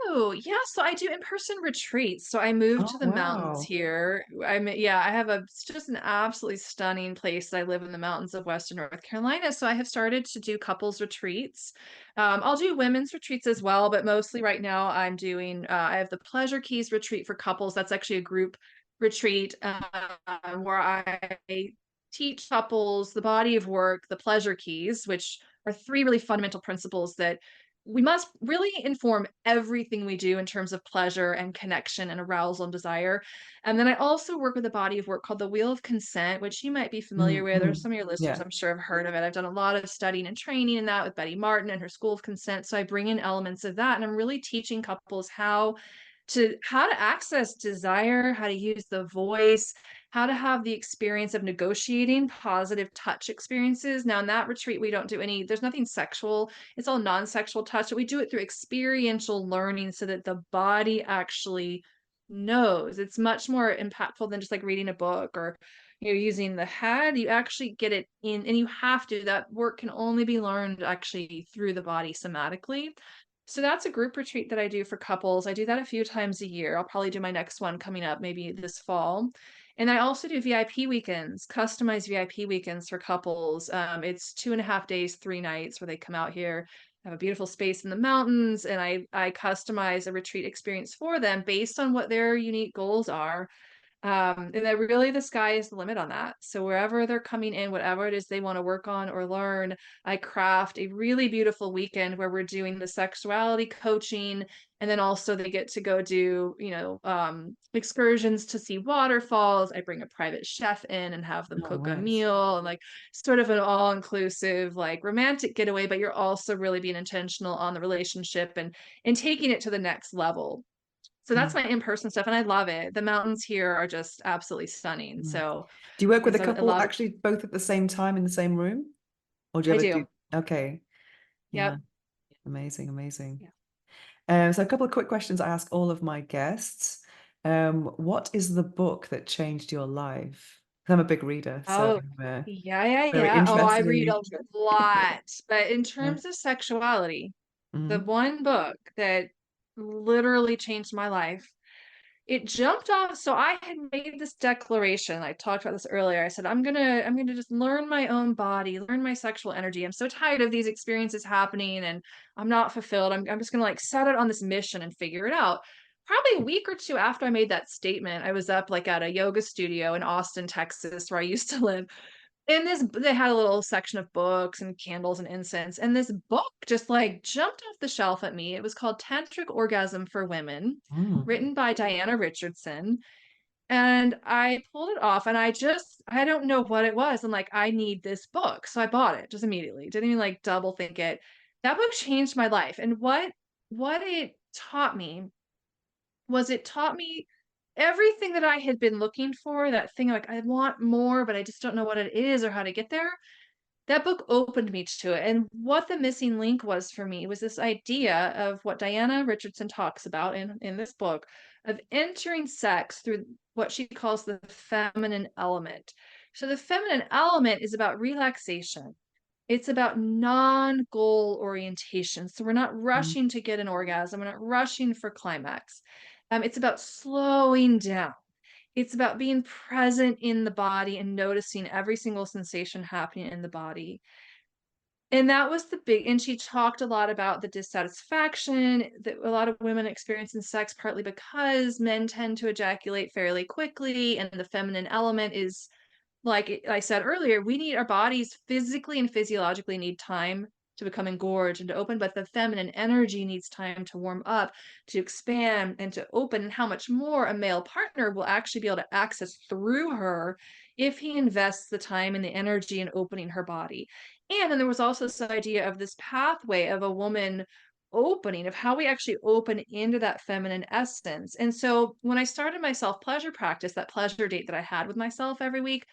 do. Yeah, so I do in-person retreats. So I moved Oh, to the mountains wow. here. Yeah, I have it's just an absolutely stunning place. I live in the mountains of Western North Carolina. So I have started to do couples retreats. I'll do women's retreats as well, but mostly right now I'm doing, I have the Pleasure Keys retreat for couples. That's actually a group retreat where I teach couples the body of work, the pleasure keys, which are three really fundamental principles that we must really inform everything we do in terms of pleasure and connection and arousal and desire. And then I also work with a body of work called the Wheel of Consent, which you might be familiar Mm, with, or mm. some of your listeners, Yeah. I'm sure, have heard of it. I've done a lot of studying and training in that with Betty Martin and her School of Consent. So I bring in elements of that, and I'm really teaching couples how to access desire, how to use the voice, how to have the experience of negotiating positive touch experiences. Now, in that retreat, we don't do there's nothing sexual. It's all non-sexual touch. But we do it through experiential learning so that the body actually knows. It's much more impactful than just like reading a book or using the head. You actually get it in, and you have to. That work can only be learned actually through the body somatically. So that's a group retreat that I do for couples. I do that a few times a year. I'll probably do my next one coming up maybe this fall. And I also do VIP weekends, customized VIP weekends for couples. It's 2.5 days, 3 nights where they come out here, have a beautiful space in the mountains, and I customize a retreat experience for them based on what their unique goals are. And that really the sky is the limit on that. So wherever they're coming in, whatever it is they want to work on or learn, I craft a really beautiful weekend where we're doing the sexuality coaching. And then also they get to go do, excursions to see waterfalls. I bring a private chef in and have them Oh, cook a nice. meal and like sort of an all-inclusive, like romantic getaway, but you're also really being intentional on the relationship and taking it to the next level. So that's Mm, my in-person stuff, and I love it. The mountains here are just absolutely stunning. mm. So, Do you work with yes, a I couple love actually both at the same time in the same room? Or do you I ever do? do. Okay. Yeah. Yep. Amazing, amazing. Yeah. So a couple of quick questions I ask all of my guests. What is the book that changed your life? 'Cause I'm a big reader, so Oh, yeah, yeah, very yeah. Oh, I interested read in a lot. But in yeah. terms of sexuality, the Mm, one book that literally changed my life, it jumped off. So I had made this declaration. I talked about this earlier. I said, I'm gonna just learn my own body, learn my sexual energy. I'm so tired of these experiences happening and I'm not fulfilled. I'm just gonna like set it on this mission and figure it out. Probably a week or two after I made that statement, I was up like at a yoga studio in Austin, Texas, where I used to live. And they had a little section of books and candles and incense, and this book just, like, jumped off the shelf at me. It was called Tantric Orgasm for Women, mm, written by Diana Richardson, and I pulled it off, and I don't know what it was. I'm like, "I need this book." So I bought it just immediately, didn't even, like, double think it. That book changed my life, and what it taught me was it taught me everything that I had been looking for, that thing like, I want more, but I just don't know what it is or how to get there. That book opened me to it, and what the missing link was for me was this idea of what Diana Richardson talks about in this book of entering sex through what she calls the feminine element. So the feminine element is about relaxation. It's about non-goal orientation. So we're not mm, rushing to get an orgasm. We're not rushing for climax. It's about slowing down. It's about being present in the body and noticing every single sensation happening in the body. And that was and she talked a lot about the dissatisfaction that a lot of women experience in sex, partly because men tend to ejaculate fairly quickly, and the feminine element is like I said earlier, we need our bodies physically and physiologically need time to become engorged and to open, but the feminine energy needs time to warm up, to expand, and to open. And how much more a male partner will actually be able to access through her if he invests the time and the energy in opening her body. And then there was also this idea of this pathway of a woman opening, of how we actually open into that feminine essence. And so when I started my self pleasure practice, that pleasure date that I had with myself every week,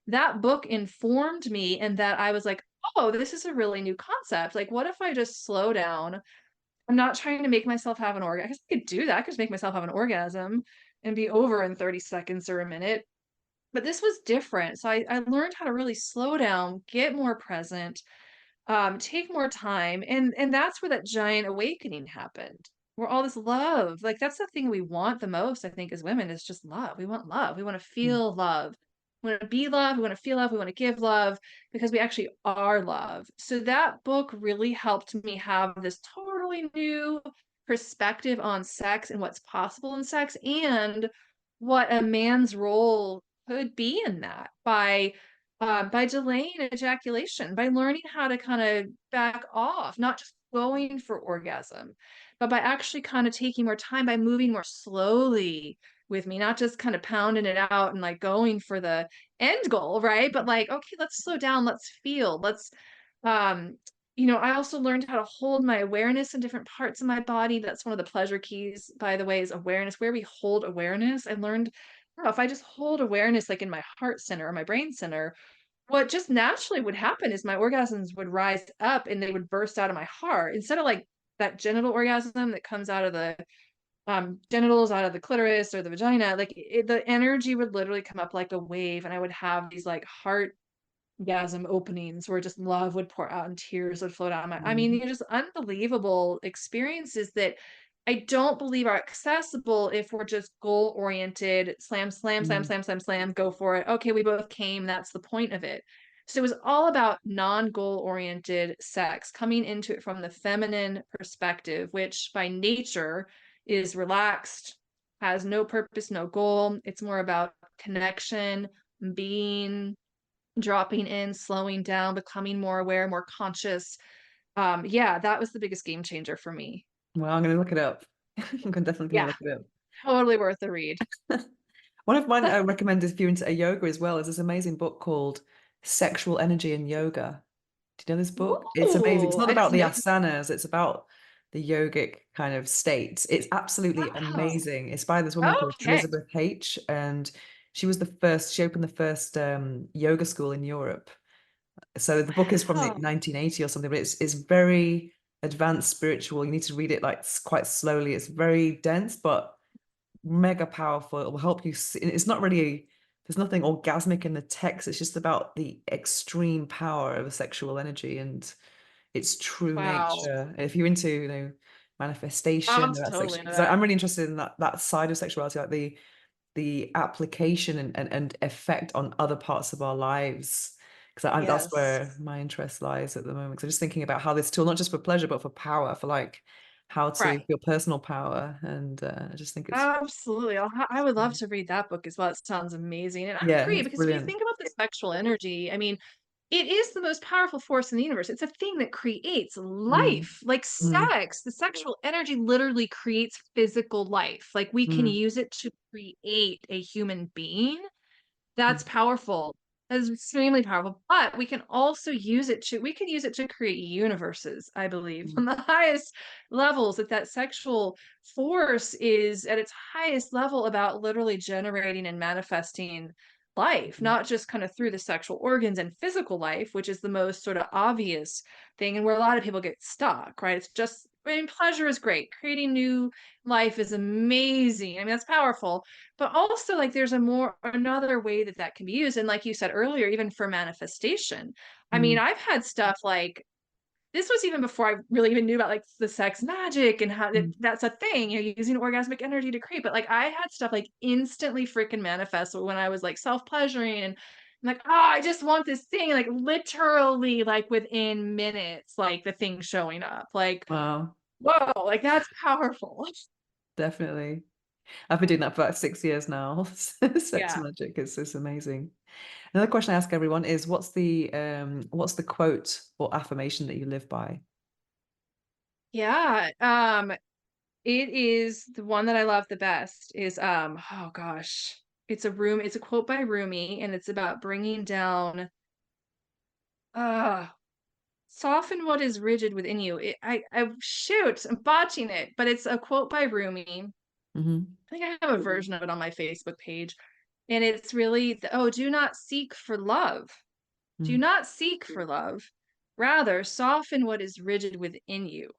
that book informed me, and that I was like, "Oh, this is a really new concept. Like, what if I just slow down? I'm not trying to make myself have an orgasm. I could do that. I could just make myself have an orgasm and be over in 30 seconds or a minute." But this was different. So I learned how to really slow down, get more present, take more time, and that's where that giant awakening happened. we're all this love. Like that's the thing we want the most, I think, as women is just love. We want love. We want to Mm, feel love. We want to be loved. We want to feel love. We want to give love because we actually are love. So that book really helped me have this totally new perspective on sex and what's possible in sex and what a man's role could be in that by delaying ejaculation, by learning how to kind of back off, not just going for orgasm, but by actually kind of taking more time, by moving more slowly with me, not just kind of pounding it out and like going for the end goal, right? But like, okay, let's slow down, let's feel, um, I also learned how to hold my awareness in different parts of my body. That's one of the pleasure keys, by the way, is awareness, where we hold awareness. I learned, oh, if I just hold awareness like in my heart center or my brain center, what just naturally would happen is my orgasms would rise up and they would burst out of my heart instead of like that genital orgasm that comes out of the genitals, out of the clitoris or the vagina. Like the energy would literally come up like a wave, and I would have these like heart gasm openings where just love would pour out and tears would flow down my I mean, mm, just unbelievable experiences that I don't believe are accessible if we're just goal oriented, slam, slam, slam, mm, slam, slam, slam, go for it. Okay, we both came. That's the point of it. So it was all about non-goal oriented sex, coming into it from the feminine perspective, which by nature is relaxed, has no purpose, no goal. It's more about connection, being, dropping in, slowing down, becoming more aware, more conscious. Yeah, that was the biggest game changer for me. well, I'm going to look it up. I'm definitely going to Yeah, look it totally worth the read. up. One of mine I recommend if you're into yoga as well is this amazing book called Sexual Energy and Yoga. Do you know this book? It's amazing. It's Ooh, not I about didn't the know. asanas, it's about the yogic kind of states. It's absolutely Wow. amazing. It's by this woman called Okay. Elizabeth H. And she opened the first yoga school in Europe. So the book is from the Wow. 1980 or something, but it's very advanced spiritual. You need to read it like quite slowly. It's very dense, but mega powerful. It will help you see. It's not really, there's nothing orgasmic in the text. It's just about the extreme power of a sexual energy and its true Wow. nature. If you're into, manifestation, I'm that's totally sexual, into because that. I'm really interested in that side of sexuality, like the application and effect on other parts of our lives. Because that's Yes. where my interest lies at the moment. Because I'm just thinking about how this tool, not just for pleasure, but for power, for like how to Right. feel personal power. And I just think it's, Absolutely. I would love to read that book as well. It sounds amazing. And I yeah, agree it's because when you brilliant. think about the sexual energy, I mean, it is the most powerful force in the universe. It's a thing that creates Mm, life. Like mm, sex, the sexual energy literally creates physical life. Like we can mm, use it to create a human being. mm, That's powerful. That is extremely powerful. But we can use it to create universes, I believe. mm, On the highest levels, that sexual force is at its highest level about literally generating and manifesting life, mm, not just kind of through the sexual organs and physical life, which is the most sort of obvious thing and where a lot of people get stuck, right? It's just, I mean, pleasure is great. Creating new life is amazing. I mean, that's powerful, but also like there's another way that that can be used, and like you said earlier, even for manifestation. I mean, mm, I've had stuff like this was even before I really even knew about like the sex magic and how mm. that's a thing, using orgasmic energy to create. But like I had stuff like instantly freaking manifest when I was like self-pleasuring and I'm like, oh, I just want this thing. And like literally like within minutes, like the thing showing up. Like, Wow, whoa, like that's powerful. definitely. I've been doing that for about 6 years now. Sex Yeah. magic is amazing. Another question I ask everyone is what's the quote or affirmation that you live by? Yeah. It is the one that I love the best is, oh gosh, it's a quote by Rumi, and it's about bringing down, uh, soften what is rigid within you. Shoot, I'm botching it, but it's a quote by Rumi. Hmm. I think I have a version of it on my Facebook page, and it's really, oh, do not seek for love. Do Mm, not seek for love. Rather, soften what is rigid within you.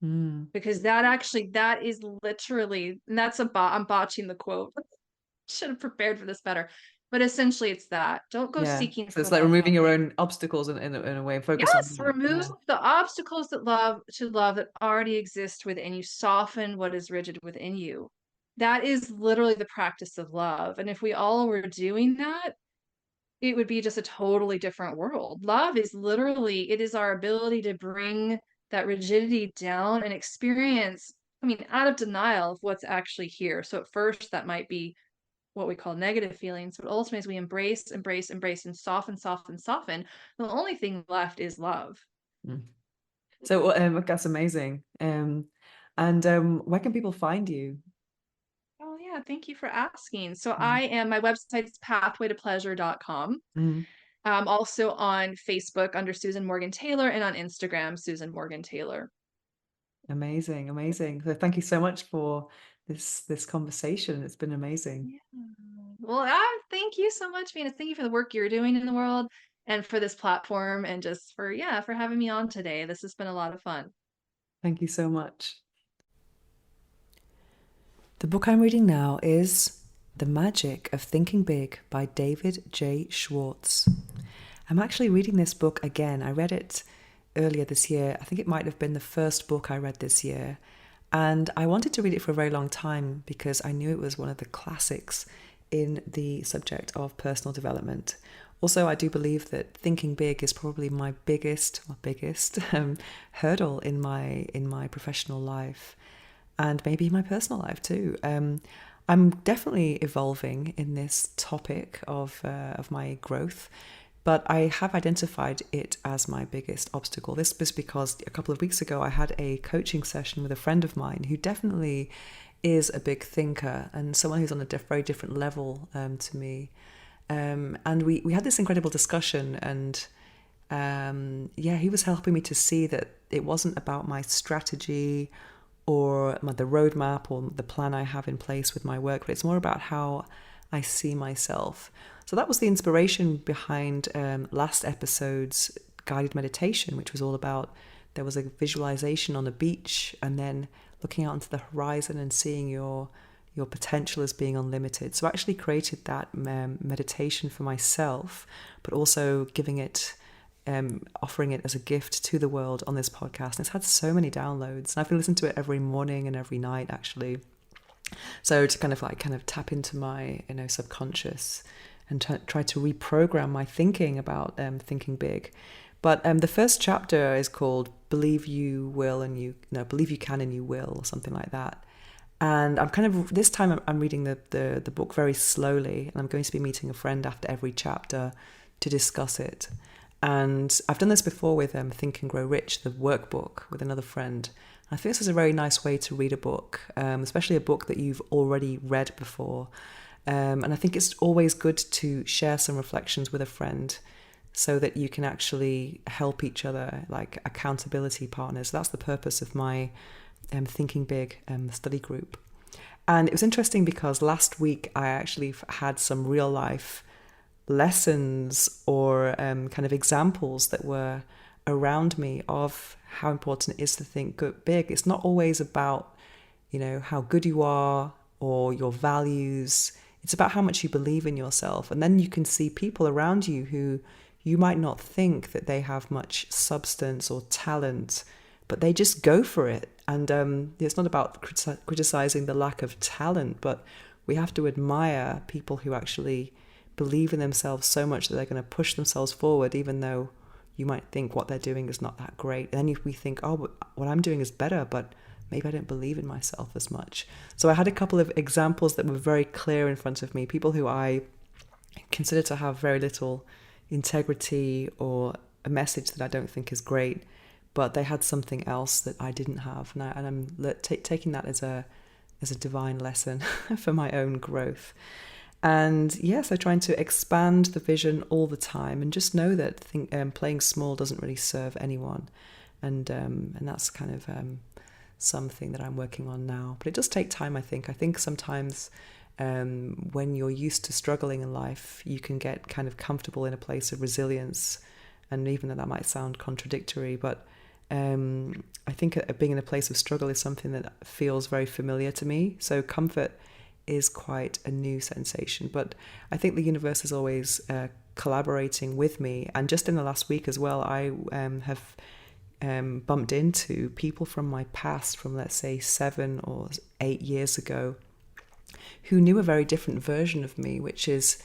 mm. Because that is literally, and I'm botching the quote. Should have prepared for this better. But essentially it's that. Don't go Yeah. seeking So for it's like love removing your always. own obstacles in a way and focus on Yes, that. remove Yeah. the obstacles that love to love that already exist within you. Soften what is rigid within you. That is literally the practice of love. And if we all were doing that, it would be just a totally different world. Love is literally, it is our ability to bring that rigidity down and experience, I mean, out of denial of what's actually here. So at first, that might be what we call negative feelings, but ultimately, as we embrace, embrace, embrace, and soften, soften, soften, the only thing left is love. Mm. So that's amazing. And where can people find you? Oh, yeah. Thank you for asking. So Mm. my website is pathwaytopleasure.com. Mm. Also on Facebook under Susan Morgan Taylor and on Instagram, Susan Morgan Taylor. Amazing, amazing. So thank you so much for this conversation. It's been amazing. Yeah. Well, thank you so much, Venus. Thank you for the work you're doing in the world and for this platform and just for, yeah, for having me on today. This has been a lot of fun. Thank you so much. The book I'm reading now is The Magic of Thinking Big by David J. Schwartz. I'm actually reading this book again. I read it earlier this year. I think it might have been the first book I read this year. And I wanted to read it for a very long time because I knew it was one of the classics in the subject of personal development. Also, I do believe that thinking big is probably my biggest hurdle in my professional life, and maybe my personal life too. I'm definitely evolving in this topic of my growth, but I have identified it as my biggest obstacle. This was because a couple of weeks ago I had a coaching session with a friend of mine who definitely is a big thinker and someone who's on a very different level to me. And we had this incredible discussion, and yeah, he was helping me to see that it wasn't about my strategy or the roadmap or the plan I have in place with my work, but it's more about how I see myself. So that was the inspiration behind last episode's guided meditation, which was all about there was a visualization on a beach and then looking out into the horizon and seeing your potential as being unlimited. So I actually created that meditation for myself, but also giving it offering it as a gift to the world on this podcast. And it's had so many downloads. And I've been listening to it every morning and every night, actually. So to kind of tap into my subconscious and try to reprogram my thinking about thinking big. But the first chapter is called "Believe You Will and You no Believe You Can and You Will" or something like that. And I'm kind of this time I'm reading the book very slowly, and I'm going to be meeting a friend after every chapter to discuss it. And I've done this before with Think and Grow Rich, the workbook, with another friend. I think this is a very nice way to read a book, especially a book that you've already read before. And I think it's always good to share some reflections with a friend so that you can actually help each other, like accountability partners. That's the purpose of my Thinking Big study group. And it was interesting because last week I actually had some real life lessons or kind of examples that were around me of how important it is to think big. It's not always about, how good you are or your values. It's about how much you believe in yourself. And then you can see people around you who you might not think that they have much substance or talent, but they just go for it. And it's not about criticizing the lack of talent, but we have to admire people who actually believe in themselves so much that they're going to push themselves forward, even though you might think what they're doing is not that great. And then if we think, oh, what I'm doing is better, but maybe I don't believe in myself as much. So I had a couple of examples that were very clear in front of me, people who I consider to have very little integrity or a message that I don't think is great, but they had something else that I didn't have. And I'm taking that as a divine lesson for my own growth. And yeah, so trying to expand the vision all the time and just know that playing small doesn't really serve anyone. And that's kind of something that I'm working on now. But it does take time, I think. I think sometimes when you're used to struggling in life, you can get kind of comfortable in a place of resilience. And even though that might sound contradictory, but I think being in a place of struggle is something that feels very familiar to me. So comfort is quite a new sensation. But I think the universe is always collaborating with me. And just in the last week as well, I have bumped into people from my past, from let's say 7 or 8 years ago, who knew a very different version of me, which is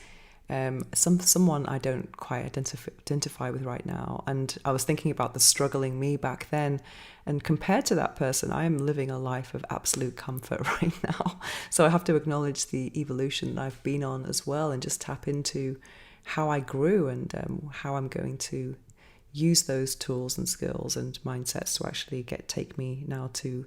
someone I don't quite identify with right now. And I was thinking about the struggling me back then, and compared to that person, I am living a life of absolute comfort right now. So I have to acknowledge the evolution that I've been on as well, and just tap into how I grew and how I'm going to use those tools and skills and mindsets to actually take me now to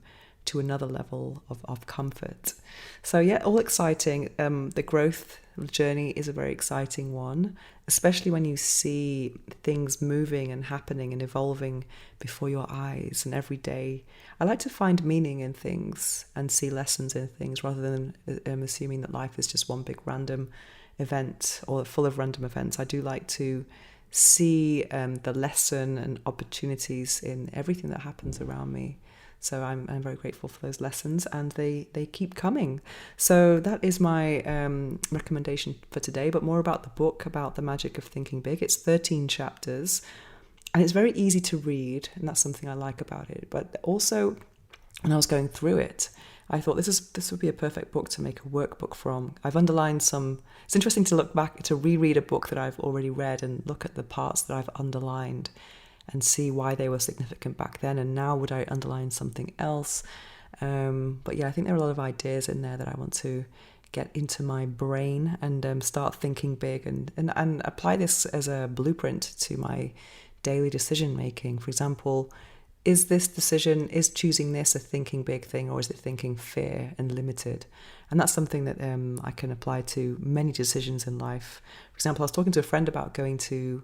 another level of comfort. So yeah, all exciting. The growth journey is a very exciting one, especially when you see things moving and happening and evolving before your eyes. And every day, I like to find meaning in things and see lessons in things, rather than assuming that life is just one big random event or full of random events. I do like to see the lesson and opportunities in everything that happens around me. So I'm very grateful for those lessons, and they keep coming. So that is my recommendation for today, but more about the book, about the magic of thinking big. It's 13 chapters, and it's very easy to read, and that's something I like about it. But also, when I was going through it, I thought this would be a perfect book to make a workbook from. I've underlined some. It's interesting to look back, to reread a book that I've already read and look at the parts that I've underlined and see why they were significant back then, and now would I underline something else. But yeah, I think there are a lot of ideas in there that I want to get into my brain and start thinking big and apply this as a blueprint to my daily decision making. For example, is choosing this a thinking big thing, or is it thinking fear and limited? And that's something that I can apply to many decisions in life. For example, I was talking to a friend about going to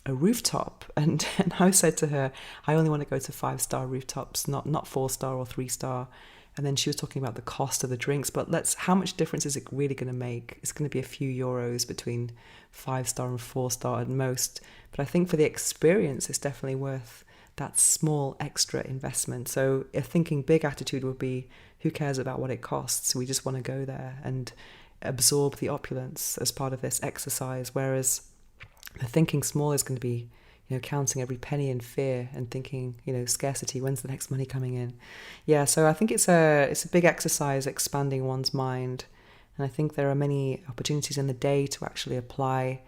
a rooftop, and I said to her, I only want to go to 5-star rooftops, not 4-star or 3-star. And then she was talking about the cost of the drinks, but how much difference is it really going to make? It's going to be a few euros between 5-star and 4-star at most. But I think for the experience, it's definitely worth that small extra investment. So a thinking big attitude would be, who cares about what it costs? We just want to go there and absorb the opulence as part of this exercise. Whereas the thinking small is going to be, counting every penny in fear and thinking, scarcity, when's the next money coming in? Yeah, so I think it's a big exercise expanding one's mind. And I think there are many opportunities in the day to actually apply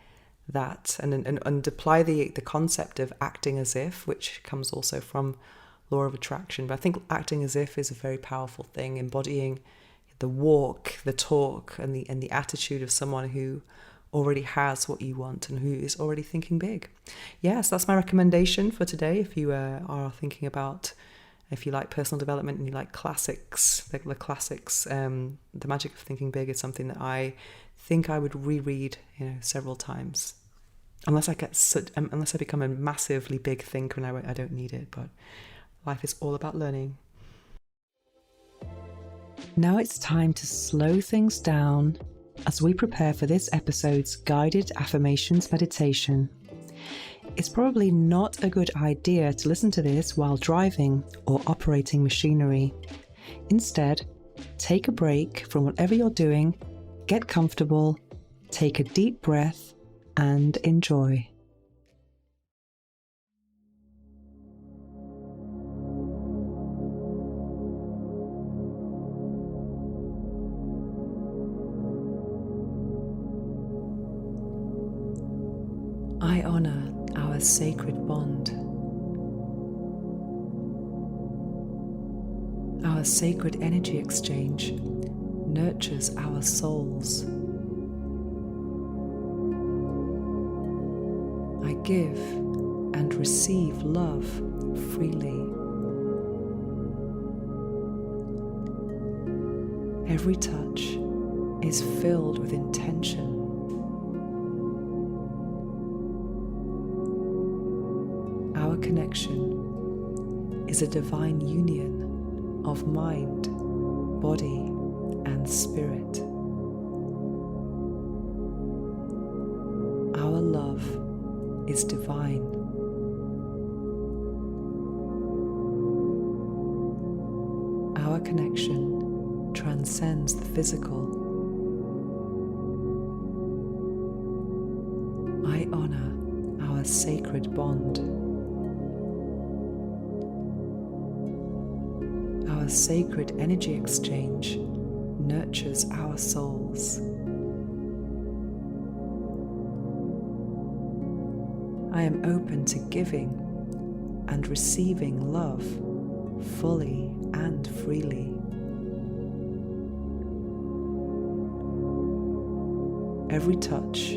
that and apply the concept of acting as if, which comes also from law of attraction. But I think acting as if is a very powerful thing, embodying the walk, the talk, and the attitude of someone who already has what you want and who is already thinking big. Yes, that's my recommendation for today. If you are thinking about, if you like personal development and you like classics, the classics, The Magic of Thinking Big is something that I think I would reread, several times. Unless I become a massively big thinker and I don't need it. But life is all about learning. Now it's time to slow things down as we prepare for this episode's guided affirmations meditation. It's probably not a good idea to listen to this while driving or operating machinery. Instead, take a break from whatever you're doing, get comfortable, take a deep breath, and enjoy. I honor our sacred bond. Our sacred energy exchange nurtures our souls. I give and receive love freely. Every touch is filled with intention. Our connection is a divine union of mind, body, and spirit. Our love is divine. Our connection transcends the physical honor our sacred bond. Our sacred energy exchange nurtures our souls. I am open to giving and receiving love fully and freely. Every touch,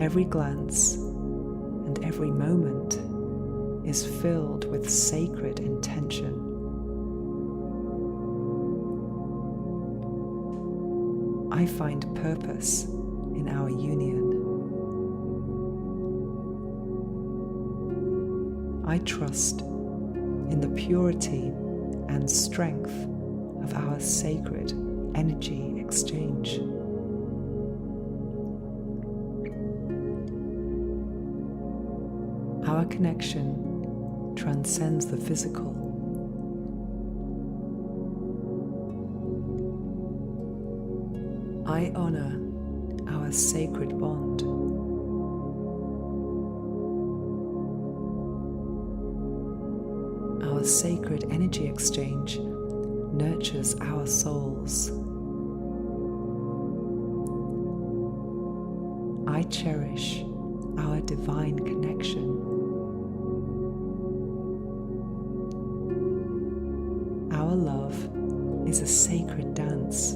every glance, and every moment is filled with sacred intention. I find purpose in our union. I trust in the purity and strength of our sacred energy exchange. Our connection transcends the physical. I honor our sacred bond. Our sacred energy exchange nurtures our souls. I cherish our divine connection. Our love is a sacred dance.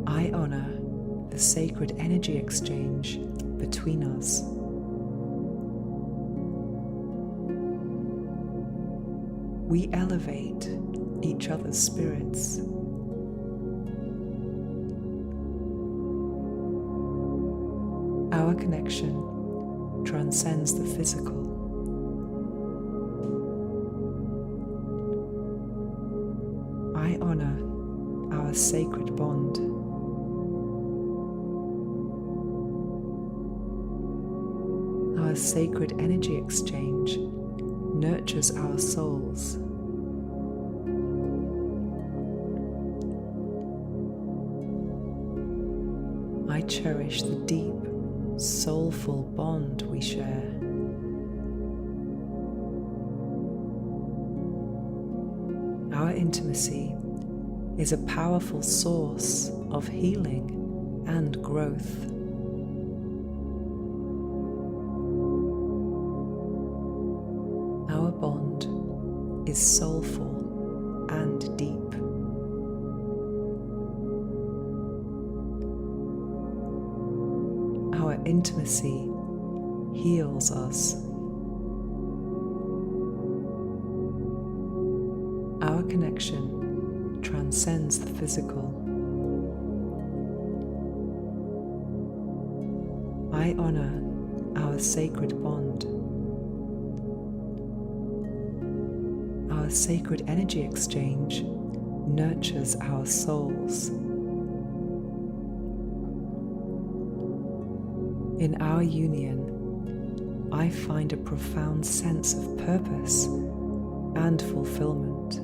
I honor the sacred energy exchange between us. We elevate each other's spirits. Our connection transcends the physical. I honor our sacred bond. Our sacred energy exchange nurtures our souls. I cherish the deep, soulful bond we share. Our intimacy is a powerful source of healing and growth. Our bond is soulful and deep. Our intimacy heals us. Our connection transcends the physical. I honor our sacred bond. Our sacred energy exchange nurtures our souls. In our union, I find a profound sense of purpose and fulfillment.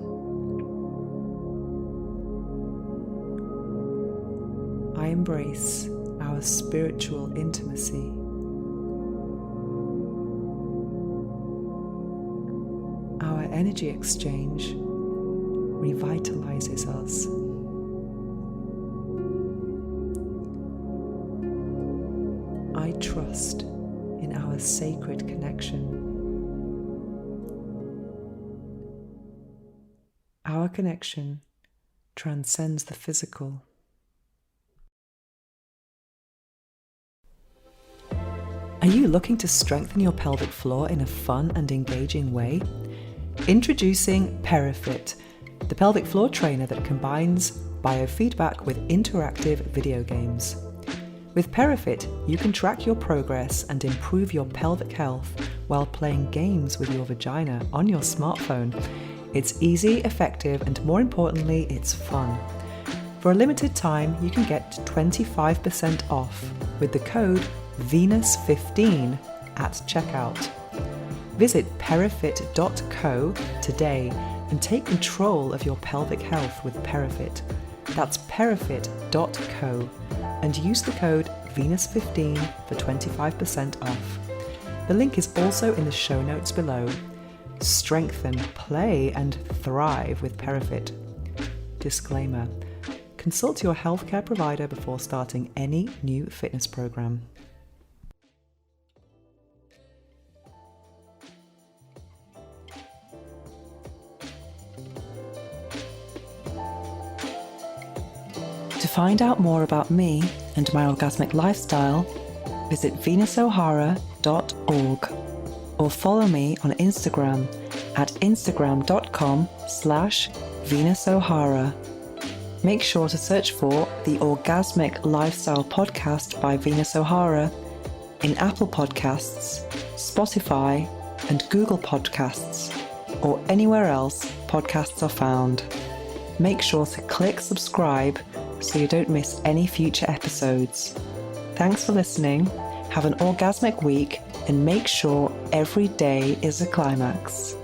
I embrace our spiritual intimacy. Our energy exchange revitalizes us. I trust in our sacred connection. Our connection transcends the physical. Are you looking to strengthen your pelvic floor in a fun and engaging way? Introducing PeriFit, the pelvic floor trainer that combines biofeedback with interactive video games. With PeriFit, you can track your progress and improve your pelvic health while playing games with your vagina on your smartphone. It's easy, effective, and more importantly, it's fun. For a limited time, you can get 25% off with the code Venus15 at checkout. Visit perifit.co today and take control of your pelvic health with PeriFit. That's perifit.co, and use the code Venus15 for 25% off. The link is also in the show notes below. Strengthen, play, and thrive with Perifit. Disclaimer: consult your healthcare provider before starting any new fitness program. To find out more about me and my orgasmic lifestyle, visit venusohara.org or follow me on Instagram at instagram.com/venusohara. Make sure to search for the Orgasmic Lifestyle Podcast by Venus O'Hara in Apple Podcasts, Spotify, and Google Podcasts, or anywhere else podcasts are found. Make sure to click subscribe so you don't miss any future episodes. Thanks for listening, have an orgasmic week, and make sure every day is a climax.